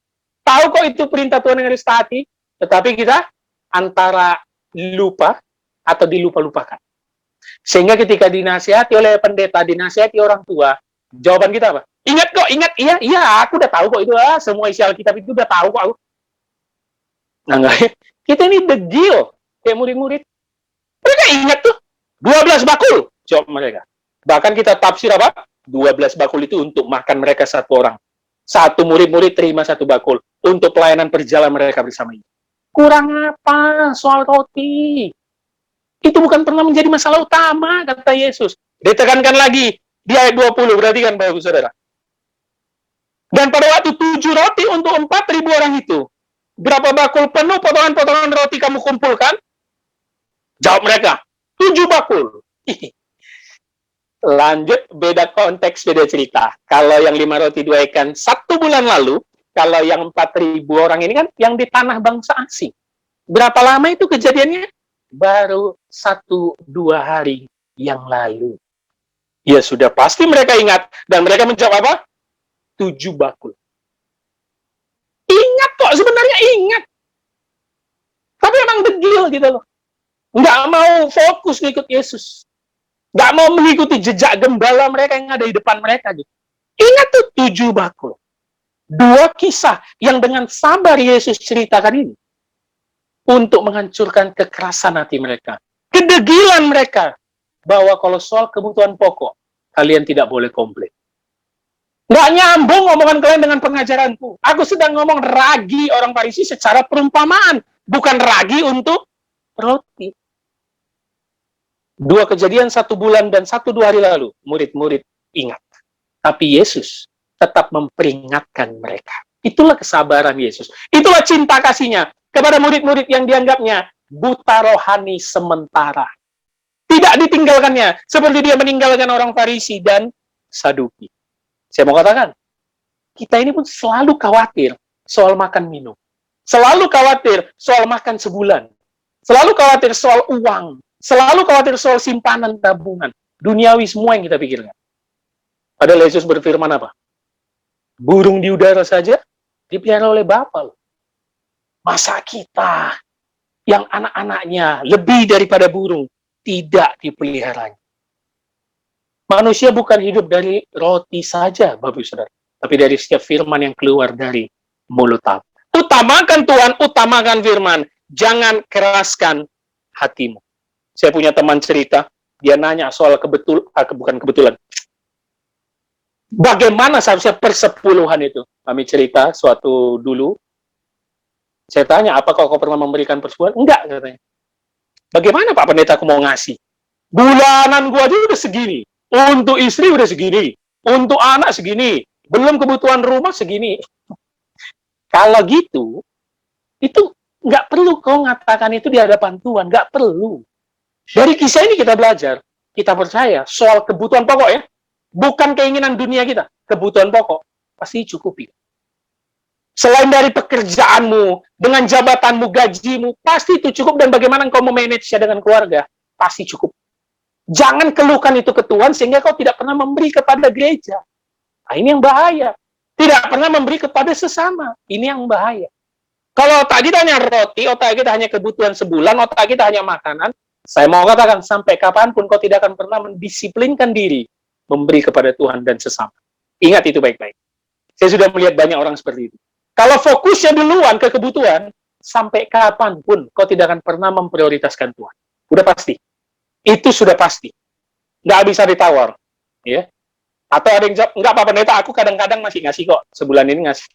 Tahu kok itu perintah Tuhan yang harus taati. Tetapi kita antara lupa atau dilupa-lupakan. Sehingga ketika dinasihati oleh pendeta, dinasihati orang tua, jawaban kita apa? Ingat kok, ingat, iya, aku udah tahu kok itu, semua isi Alkitab itu udah tahu kok aku. Nah, enggak, kita ini degil, kayak murid-murid. Mereka ingat tuh, 12 bakul, jawab mereka. Bahkan kita tafsir apa? 12 bakul itu untuk makan mereka 1 orang. 1 murid-murid terima 1 bakul, untuk pelayanan perjalanan mereka bersama ini. Kurang apa soal roti? Itu bukan pernah menjadi masalah utama, kata Yesus. Ditekankan lagi, di ayat 20, berarti kan Bapak Ibu Saudara. Dan pada waktu 7 roti untuk 4.000 orang itu, berapa bakul penuh potongan-potongan roti kamu kumpulkan? Jawab mereka, 7 bakul. Lanjut, beda konteks, beda cerita. Kalau yang 5 roti 2 ikan 1 bulan lalu, kalau yang 4.000 orang ini kan yang di tanah bangsa asing. Berapa lama itu kejadiannya? Baru 1-2 hari yang lalu. Ya sudah pasti mereka ingat. Dan mereka menjawab apa? 7 bakul. Ingat kok, sebenarnya ingat. Tapi emang degil gitu loh. Nggak mau fokus ngikut Yesus. Nggak mau mengikuti jejak gembala mereka yang ada di depan mereka. Gitu. Ingat tuh 7 bakul. 2 kisah yang dengan sabar Yesus ceritakan ini. Untuk menghancurkan kekerasan hati mereka. Kedegilan mereka. Bahwa kalau soal kebutuhan pokok, kalian tidak boleh komplain. Nggak nyambung ngomongan kalian dengan pengajaranku. Aku sedang ngomong ragi orang Farisi secara perumpamaan. Bukan ragi untuk roti. 2 kejadian 1 bulan dan 1-2 hari lalu. Murid-murid ingat. Tapi Yesus tetap memperingatkan mereka. Itulah kesabaran Yesus. Itulah cinta kasihnya kepada murid-murid yang dianggapnya buta rohani sementara. Tidak ditinggalkannya. Seperti dia meninggalkan orang Farisi dan Saduki. Saya mau katakan, kita ini pun selalu khawatir soal makan minum. Selalu khawatir soal makan sebulan. Selalu khawatir soal uang. Selalu khawatir soal simpanan tabungan. Duniawi semua yang kita pikirkan. Padahal Yesus berfirman apa? Burung di udara saja dipelihara oleh Bapa. Masa kita yang anak-anaknya lebih daripada burung tidak dipeliharanya? Manusia bukan hidup dari roti saja, Bapak Ibu Saudara, tapi dari setiap firman yang keluar dari mulut Allah. Utamakan Tuhan, utamakan firman. Jangan keraskan hatimu. Saya punya teman cerita, dia nanya soal bukan kebetulan. Bagaimana seharusnya persepuluhan itu? Kami cerita suatu dulu. Saya tanya, apakah kau pernah memberikan persepuluhan? Enggak, katanya. Bagaimana Pak Pendeta aku mau ngasih? Bulanan gua aja udah segini. Untuk istri udah segini. Untuk anak segini. Belum kebutuhan rumah segini. Kalau gitu, itu nggak perlu kau ngatakan itu di hadapan Tuhan. Nggak perlu. Dari kisah ini kita belajar. Kita percaya soal kebutuhan pokok ya. Bukan keinginan dunia kita. Kebutuhan pokok. Pasti cukupi. Selain dari pekerjaanmu, dengan jabatanmu, gajimu, pasti itu cukup. Dan bagaimana kau memanage dengan keluarga, pasti cukup. Jangan keluhkan itu ke Tuhan sehingga kau tidak pernah memberi kepada gereja. Nah, ini yang bahaya. Tidak pernah memberi kepada sesama. Ini yang bahaya. Kalau otak kita hanya roti, otak kita hanya kebutuhan sebulan, otak kita hanya makanan, saya mau katakan sampai kapanpun kau tidak akan pernah mendisiplinkan diri memberi kepada Tuhan dan sesama. Ingat itu baik-baik. Saya sudah melihat banyak orang seperti itu. Kalau fokusnya duluan ke kebutuhan, sampai kapanpun kau tidak akan pernah memprioritaskan Tuhan. Udah pasti. Itu sudah pasti. Nggak bisa ditawar. Ya. Atau ada yang jawab, nggak apa-apa, Neta, aku kadang-kadang masih ngasih kok. Sebulan ini ngasih.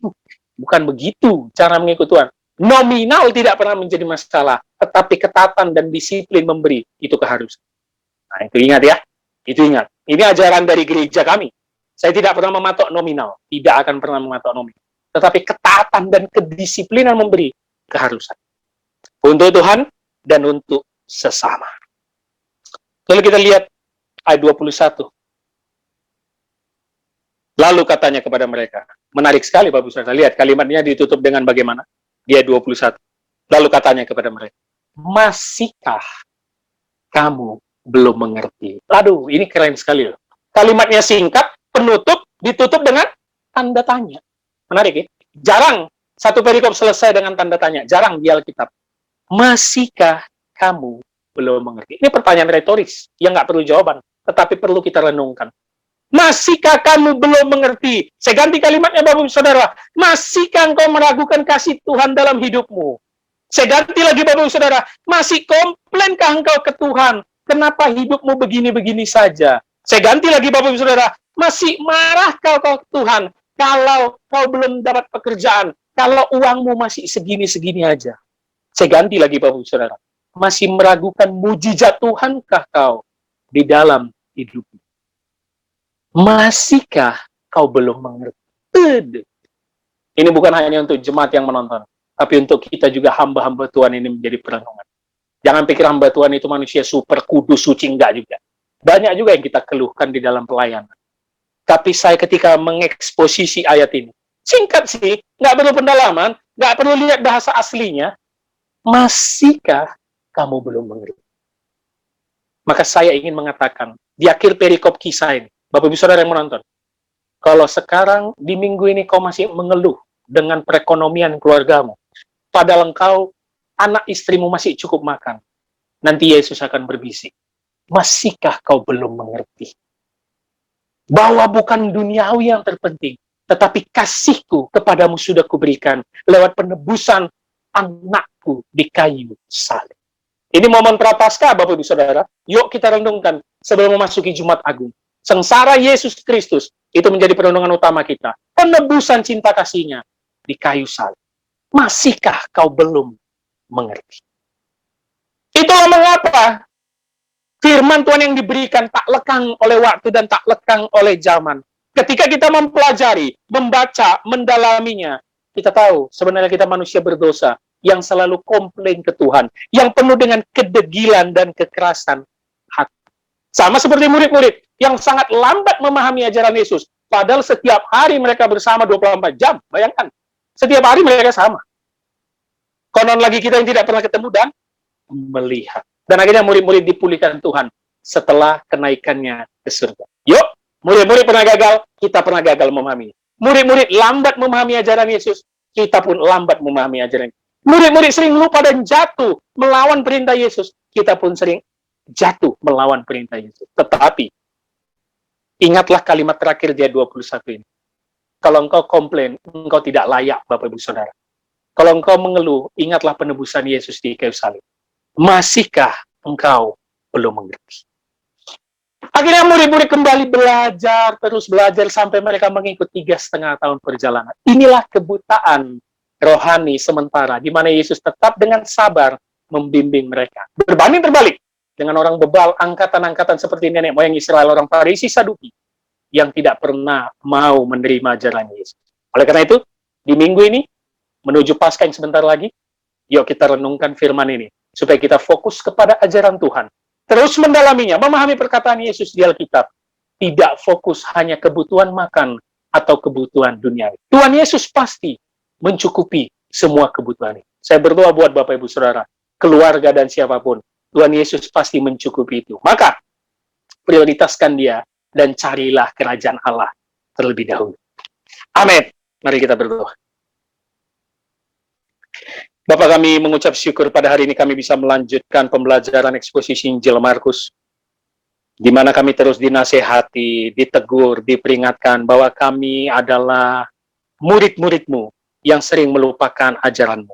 Bukan begitu cara mengikut Tuhan. Nominal tidak pernah menjadi masalah, tetapi ketatan dan disiplin memberi, itu keharusan. Nah, itu ingat ya. Itu ingat. Ini ajaran dari gereja kami. Saya tidak pernah mematok nominal. Tidak akan pernah mematok nominal. Tetapi ketatan dan kedisiplinan memberi, keharusan. Untuk Tuhan dan untuk sesama. Lalu kita lihat ayat 21. Lalu katanya kepada mereka, menarik sekali Bapak Saudara. Lihat kalimatnya ditutup dengan bagaimana? Dia 21. Lalu katanya kepada mereka, masihkah kamu belum mengerti? Aduh, ini keren sekali loh. Kalimatnya singkat, penutup, ditutup dengan tanda tanya. Menarik ya? Jarang satu perikop selesai dengan tanda tanya. Jarang di Alkitab. Masihkah kamu belum mengerti? Ini pertanyaan retoris yang nggak perlu jawaban, tetapi perlu kita renungkan. Masihkah kamu belum mengerti? Saya ganti kalimatnya Bapak Saudara. Masihkah engkau meragukan kasih Tuhan dalam hidupmu? Saya ganti lagi Bapak Saudara. Masih komplainkah engkau ke Tuhan? Kenapa hidupmu begini-begini saja? Saya ganti lagi Bapak Saudara. Masih marah kau ke Tuhan kalau kau belum dapat pekerjaan? Kalau uangmu masih segini-segini aja? Saya ganti lagi Bapak Saudara. Masih meragukan mujizat Tuhankah kau di dalam hidupmu? Masihkah kau belum mengerti? Ini bukan hanya untuk jemaat yang menonton, tapi untuk kita juga hamba-hamba Tuhan ini menjadi perenungan. Jangan pikir hamba Tuhan itu manusia super kudus, suci, enggak juga. Banyak juga yang kita keluhkan di dalam pelayanan. Tapi saya ketika mengeksposisi ayat ini, singkat sih, nggak perlu pendalaman, nggak perlu lihat bahasa aslinya, masihkah kamu belum mengerti? Maka saya ingin mengatakan, di akhir perikop kisah ini, Bapak Ibu Saudara yang menonton, kalau sekarang di minggu ini kau masih mengeluh dengan perekonomian keluargamu, padahal engkau, anak istrimu masih cukup makan, nanti Yesus akan berbisik, masihkah kau belum mengerti? Bahwa bukan duniawi yang terpenting, tetapi kasihku kepadamu sudah kuberikan lewat penebusan anakku di kayu salib. Ini momen prapaskah Bapak Ibu Saudara. Yuk kita renungkan sebelum memasuki Jumat Agung. Sengsara Yesus Kristus itu menjadi perenungan utama kita. Penebusan cinta kasih-Nya di kayu salib. Masihkah kau belum mengerti? Itulah mengapa firman Tuhan yang diberikan tak lekang oleh waktu dan tak lekang oleh zaman. Ketika kita mempelajari, membaca, mendalaminya, kita tahu sebenarnya kita manusia berdosa yang selalu komplain ke Tuhan, yang penuh dengan kedegilan dan kekerasan hati. Sama seperti murid-murid yang sangat lambat memahami ajaran Yesus. Padahal setiap hari mereka bersama 24 jam. Bayangkan, setiap hari mereka sama. Konon lagi kita yang tidak pernah ketemu dan melihat. Dan akhirnya murid-murid dipulihkan Tuhan setelah kenaikannya ke surga. Yuk, murid-murid pernah gagal, kita pernah gagal memahami. Murid-murid lambat memahami ajaran Yesus, kita pun lambat memahami ajaran. Murid-murid sering lupa dan jatuh melawan perintah Yesus, kita pun sering jatuh melawan perintah Yesus. Tetapi, ingatlah kalimat terakhir dia 21 ini. Kalau engkau komplain, engkau tidak layak, Bapak Ibu Saudara. Kalau engkau mengeluh, ingatlah penebusan Yesus di kayu salib. Masihkah engkau belum mengerti? Akhirnya murid-murid kembali belajar, terus belajar sampai mereka mengikut 3,5 tahun perjalanan. Inilah kebutaan rohani sementara, di mana Yesus tetap dengan sabar membimbing mereka. Berbanding terbalik dengan orang bebal, angkatan-angkatan seperti nenek moyang Israel, orang Farisi Saduki, yang tidak pernah mau menerima ajaran Yesus. Oleh karena itu, di minggu ini, menuju Paskah yang sebentar lagi, yuk kita renungkan firman ini, supaya kita fokus kepada ajaran Tuhan. Terus mendalaminya, memahami perkataan Yesus di Alkitab. Tidak fokus hanya kebutuhan makan atau kebutuhan dunia. Tuhan Yesus pasti mencukupi semua kebutuhan ini. Saya berdoa buat Bapak Ibu Saudara, keluarga dan siapapun. Tuhan Yesus pasti mencukupi itu. Maka, prioritaskan Dia dan carilah kerajaan Allah terlebih dahulu. Amin. Mari kita berdoa. Bapak, kami mengucap syukur pada hari ini kami bisa melanjutkan pembelajaran eksposisi Injil Markus, di mana kami terus dinasehati, ditegur, diperingatkan bahwa kami adalah murid-murid-Mu yang sering melupakan ajaran-Mu.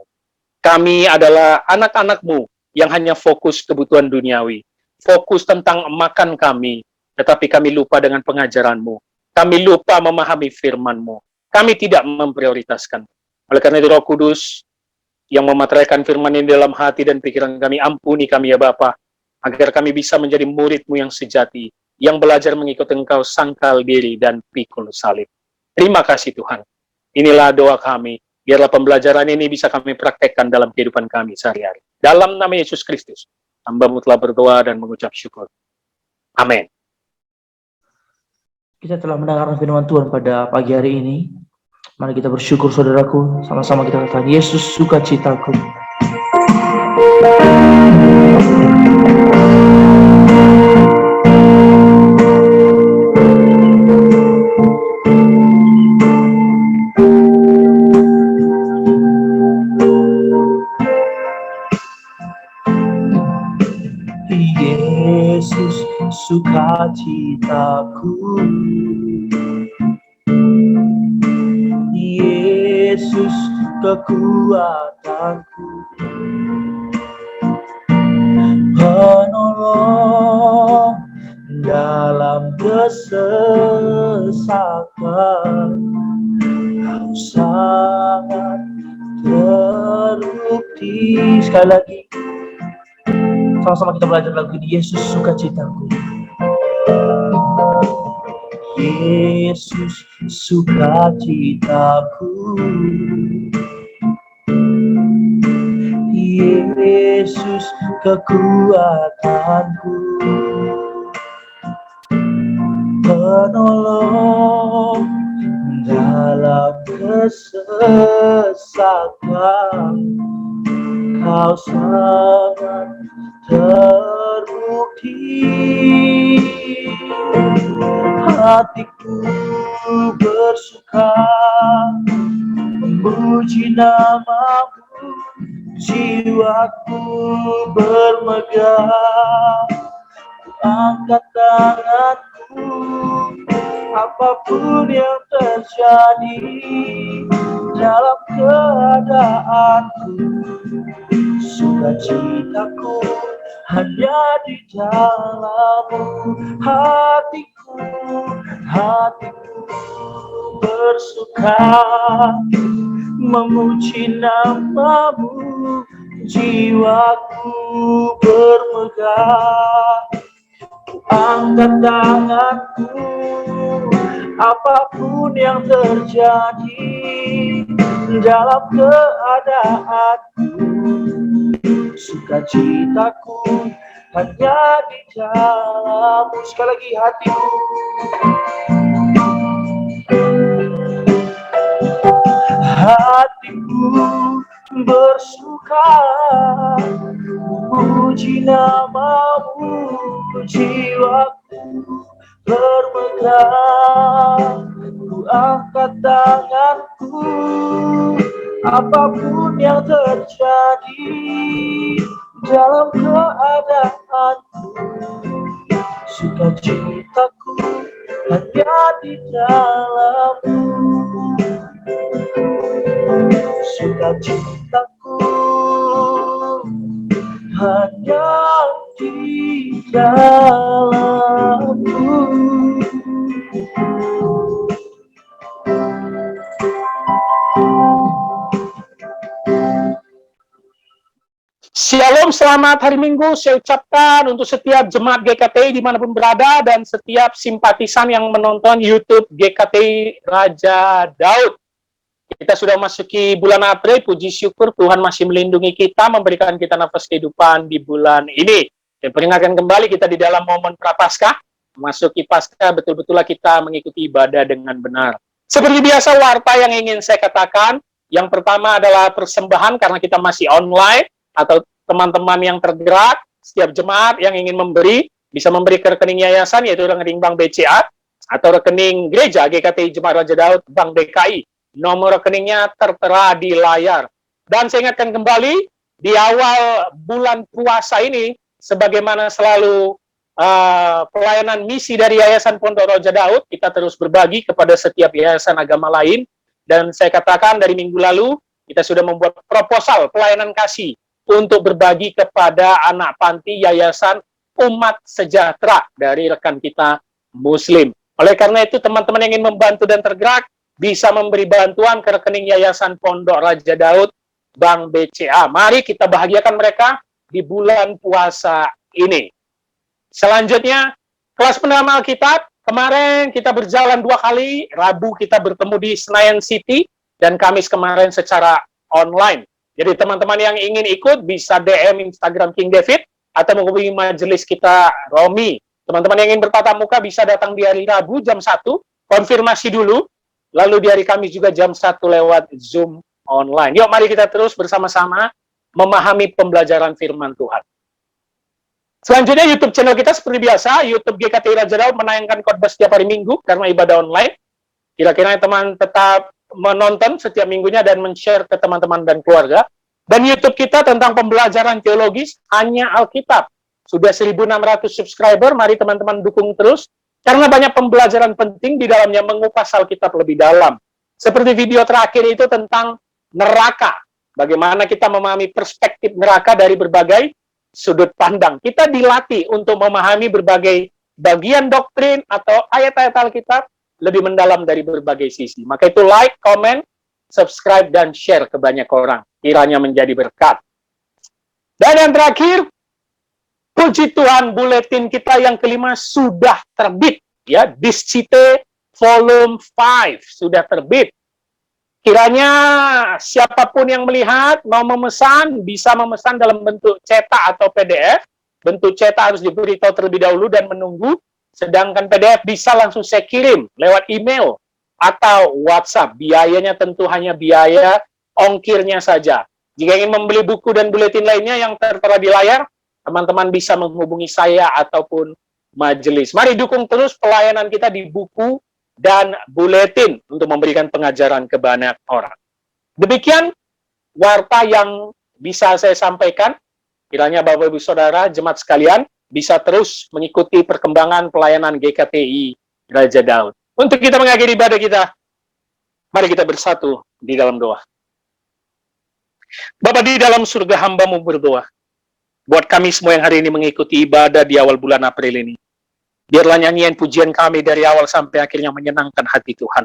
Kami adalah anak-anak-Mu yang hanya fokus kebutuhan duniawi, fokus tentang makan kami, tetapi kami lupa dengan pengajaran-Mu. Kami lupa memahami firman-Mu. Kami tidak memprioritaskan. Oleh karena itu, Roh Kudus yang memateraikan firman ini dalam hati dan pikiran kami, ampuni kami ya Bapa, agar kami bisa menjadi murid-Mu yang sejati, yang belajar mengikut Engkau, sangkal diri dan pikul salib. Terima kasih Tuhan. Inilah doa kami, biarlah pembelajaran ini bisa kami praktekkan dalam kehidupan kami sehari-hari. Dalam nama Yesus Kristus, hamba-Mu telah berdoa dan mengucap syukur. Amin. Kita telah mendengarkan firman Tuhan pada pagi hari ini. Mari kita bersyukur saudaraku, sama-sama kita katakan, Yesus sukacitaku. Yesus sukacitaku. Yesus kekuatanku, penolong dalam kesesakan. Kau sangat terbukti. Sekali lagi, sama-sama kita belajar lagu ini, Yesus sukacitaku. Yesus sukacitaku. Yesus kekuatanku, penolong dalam kesesakan. Kau sangat terbukti. Hatiku bersuka memuji nama-Mu, jiwaku bermegah. Angkat tanganku, apapun yang terjadi dalam keadaanku. Sukacitaku hanya di dalam-Mu. Hatiku bersuka memuji nama-Mu, jiwaku bermegah. Angkat tanganku, apapun yang terjadi dalam keadaanku. Sukacitaku hanya di dalam-Mu. Sekali lagi, hatiku bersuka memuji nama-Mu, jiwaku bermegah. Ku angkat tanganku, apapun yang terjadi dalam keadaanku. Sukacitaku hanya di dalam-Mu. Sukacitaku hanya di dalam-Mu. Shalom, selamat hari Minggu saya ucapkan untuk setiap jemaat GKTI dimanapun berada dan setiap simpatisan yang menonton YouTube GKTI Raja Daud. Kita sudah masuki bulan April, puji syukur Tuhan masih melindungi kita, memberikan kita nafas kehidupan di bulan ini. Dan peringatkan kembali kita di dalam momen Prapaskah, masuki Paskah, betul-betullah kita mengikuti ibadah dengan benar. Seperti biasa, warta yang ingin saya katakan, yang pertama adalah persembahan karena kita masih online, atau teman-teman yang tergerak, setiap jemaat yang ingin memberi, bisa memberi ke rekening yayasan, yaitu rekening Bank BCA, atau rekening gereja GKTI Jemaat Raja Daud Bank DKI. Nomor rekeningnya tertera di layar. Dan saya ingatkan kembali, di awal bulan puasa ini, sebagaimana selalu pelayanan misi dari Yayasan Pondok Raja Daud, kita terus berbagi kepada setiap yayasan agama lain. Dan saya katakan dari minggu lalu, kita sudah membuat proposal pelayanan kasih untuk berbagi kepada anak panti Yayasan Umat Sejahtera dari rekan kita Muslim. Oleh karena itu, teman-teman yang ingin membantu dan tergerak, bisa memberi bantuan ke rekening Yayasan Pondok Raja Daud, Bank BCA. Mari kita bahagiakan mereka di bulan puasa ini. Selanjutnya, kelas pendalaman Alkitab. Kemarin kita berjalan 2 kali, Rabu kita bertemu di Senayan City, dan Kamis kemarin secara online. Jadi teman-teman yang ingin ikut bisa DM Instagram King David, atau menghubungi majelis kita Romi. Teman-teman yang ingin bertatap muka bisa datang di hari Rabu jam 1, konfirmasi dulu, lalu di hari Kamis juga jam 1 lewat Zoom online. Yuk mari kita terus bersama-sama memahami pembelajaran firman Tuhan. Selanjutnya YouTube channel kita seperti biasa, YouTube GKTI Raja Daud menayangkan khotbah setiap hari Minggu karena ibadah online. Kira-kira teman tetap menonton setiap minggunya dan men-share ke teman-teman dan keluarga. Dan YouTube kita tentang pembelajaran teologis hanya Alkitab. Sudah 1.600 subscriber, mari teman-teman dukung terus. Karena banyak pembelajaran penting di dalamnya mengupas Alkitab lebih dalam. Seperti video terakhir itu tentang neraka. Bagaimana kita memahami perspektif neraka dari berbagai sudut pandang. Kita dilatih untuk memahami berbagai bagian doktrin atau ayat-ayat Alkitab lebih mendalam dari berbagai sisi. Maka itu like, comment, subscribe, dan share ke banyak orang. Kiranya menjadi berkat. Dan yang terakhir, puji Tuhan, buletin kita yang kelima sudah terbit. Ya, Discite Volume 5 sudah terbit. Kiranya siapapun yang melihat, mau memesan, bisa memesan dalam bentuk cetak atau PDF. Bentuk cetak harus diberitahu terlebih dahulu dan menunggu. Sedangkan PDF bisa langsung saya kirim lewat email atau WhatsApp. Biayanya tentu hanya biaya ongkirnya saja. Jika ingin membeli buku dan buletin lainnya yang tertera di layar, teman-teman bisa menghubungi saya ataupun majelis. Mari dukung terus pelayanan kita di buku dan buletin untuk memberikan pengajaran ke banyak orang. Demikian warta yang bisa saya sampaikan. Kiranya Bapak Ibu Saudara, jemaat sekalian, bisa terus mengikuti perkembangan pelayanan GKTI Raja Daud. Untuk kita mengakhiri ibadah kita, mari kita bersatu di dalam doa. Bapa di dalam surga, hamba-Mu berdoa buat kami semua yang hari ini mengikuti ibadah di awal bulan April ini. Biarlah nyanyian pujian kami dari awal sampai akhirnya menyenangkan hati Tuhan.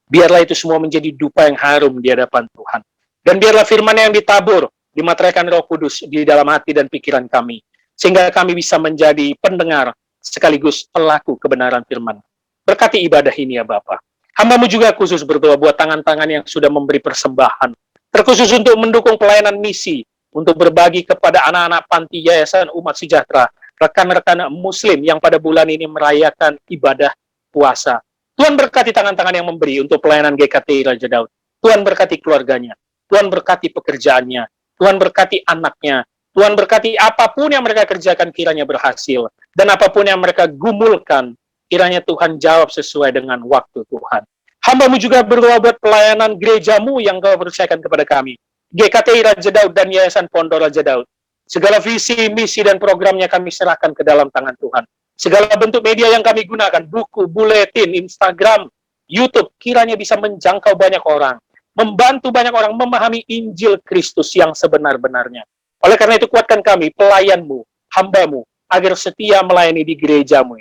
Biarlah itu semua menjadi dupa yang harum di hadapan Tuhan. Dan biarlah firman yang ditabur, dimateraikan Roh Kudus di dalam hati dan pikiran kami. Sehingga kami bisa menjadi pendengar sekaligus pelaku kebenaran firman. Berkati ibadah ini ya Bapa. Hamba-Mu juga khusus berdoa buat tangan-tangan yang sudah memberi persembahan. Terkhusus untuk mendukung pelayanan misi, untuk berbagi kepada anak-anak panti Yayasan Umat Sejahtera, rekan-rekan Muslim yang pada bulan ini merayakan ibadah puasa. Tuhan berkati tangan-tangan yang memberi untuk pelayanan GKTI Raja Daud. Tuhan berkati keluarganya. Tuhan berkati pekerjaannya. Tuhan berkati anaknya. Tuhan berkati apapun yang mereka kerjakan kiranya berhasil. Dan apapun yang mereka gumulkan, kiranya Tuhan jawab sesuai dengan waktu Tuhan. Hamba-Mu juga berdoa buat pelayanan gereja-Mu yang Kau percayakan kepada kami. GKTI Raja Daud dan Yayasan Pondok Raja Daud. Segala visi, misi, dan programnya kami serahkan ke dalam tangan Tuhan. Segala bentuk media yang kami gunakan, buku, buletin, Instagram, YouTube, kiranya bisa menjangkau banyak orang. Membantu banyak orang memahami Injil Kristus yang sebenar-benarnya. Oleh karena itu kuatkan kami, pelayan-Mu, hamba-Mu, agar setia melayani di gereja-Mu.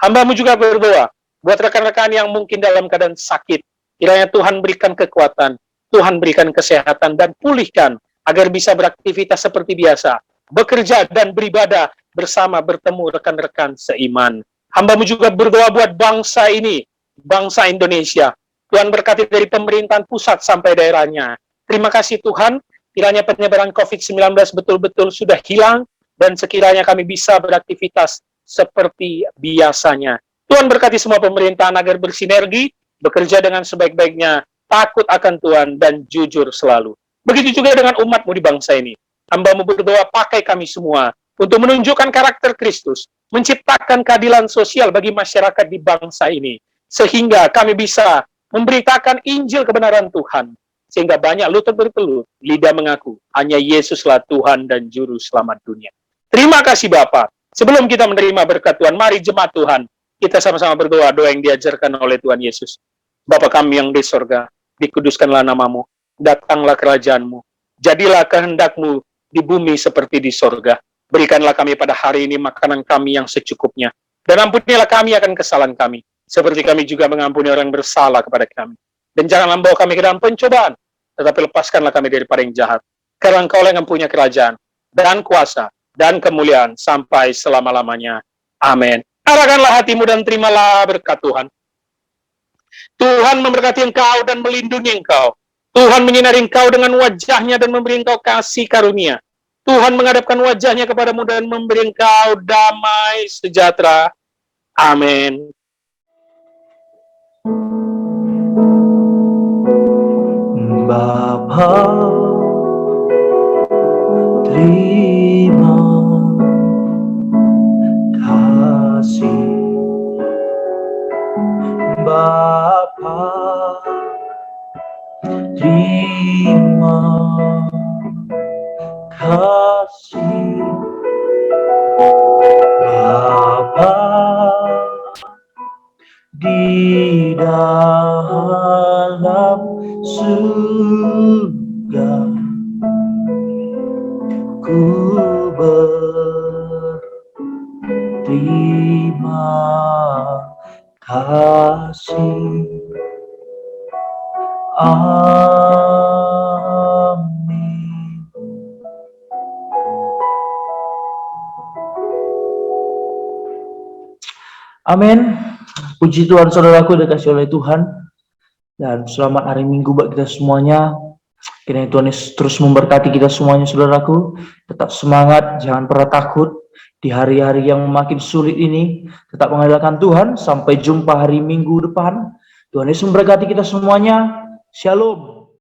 Hamba-Mu juga berdoa, buat rekan-rekan yang mungkin dalam keadaan sakit. Kiranya Tuhan berikan kekuatan, Tuhan berikan kesehatan, dan pulihkan agar bisa beraktivitas seperti biasa, bekerja dan beribadah bersama bertemu rekan-rekan seiman. Hamba-Mu juga berdoa buat bangsa ini, bangsa Indonesia. Tuhan berkati dari pemerintahan pusat sampai daerahnya. Terima kasih Tuhan, kiranya penyebaran COVID-19 betul-betul sudah hilang, dan sekiranya kami bisa beraktivitas seperti biasanya. Tuhan berkati semua pemerintahan agar bersinergi, bekerja dengan sebaik-baiknya, takut akan Tuhan, dan jujur selalu. Begitu juga dengan umat-Mu di bangsa ini. Hamba-Mu berdoa pakai kami semua untuk menunjukkan karakter Kristus, menciptakan keadilan sosial bagi masyarakat di bangsa ini, sehingga kami bisa memberitakan Injil kebenaran Tuhan. sehingga banyak lutut bertelut, lidah mengaku, hanya Yesuslah Tuhan dan Juru Selamat dunia. Terima kasih Bapa. Sebelum kita menerima berkat Tuhan, mari jemaat Tuhan, kita sama-sama berdoa, doa yang diajarkan oleh Tuhan Yesus. Bapa kami yang di sorga, dikuduskanlah namamu, datanglah kerajaanmu, jadilah kehendak-mu di bumi seperti di sorga. Berikanlah kami pada hari ini makanan kami yang secukupnya, dan ampunilah kami akan kesalahan kami, seperti kami juga mengampuni orang bersalah kepada kami. Dan janganlah membawa kami ke dalam pencobaan, tetapi lepaskanlah kami daripada yang jahat. Karena Engkau yang mempunyai kerajaan, dan kuasa, dan kemuliaan, sampai selama-lamanya. Amin. Arahkanlah hatimu dan terimalah berkat Tuhan. Tuhan memberkati engkau dan melindungi engkau. Tuhan menyinari engkau dengan wajahnya dan memberi engkau kasih karunia. Tuhan menghadapkan wajahnya kepadamu dan memberi engkau damai sejahtera. Amin. Bapa, terima kasih. Bapa, terima kasih. Bapa di dalam surga, ku berterima kasih. Amin. Amin. Puji Tuhan, saudaraku, dikasih oleh Tuhan. Dan selamat hari Minggu buat kita semuanya. Kiranya Tuhan Yesus terus memberkati kita semuanya, saudaraku. Tetap semangat, jangan pernah takut. Di hari-hari yang makin sulit ini, tetap mengandalkan Tuhan. Sampai jumpa hari Minggu depan. Tuhan Yesus memberkati kita semuanya. Shalom.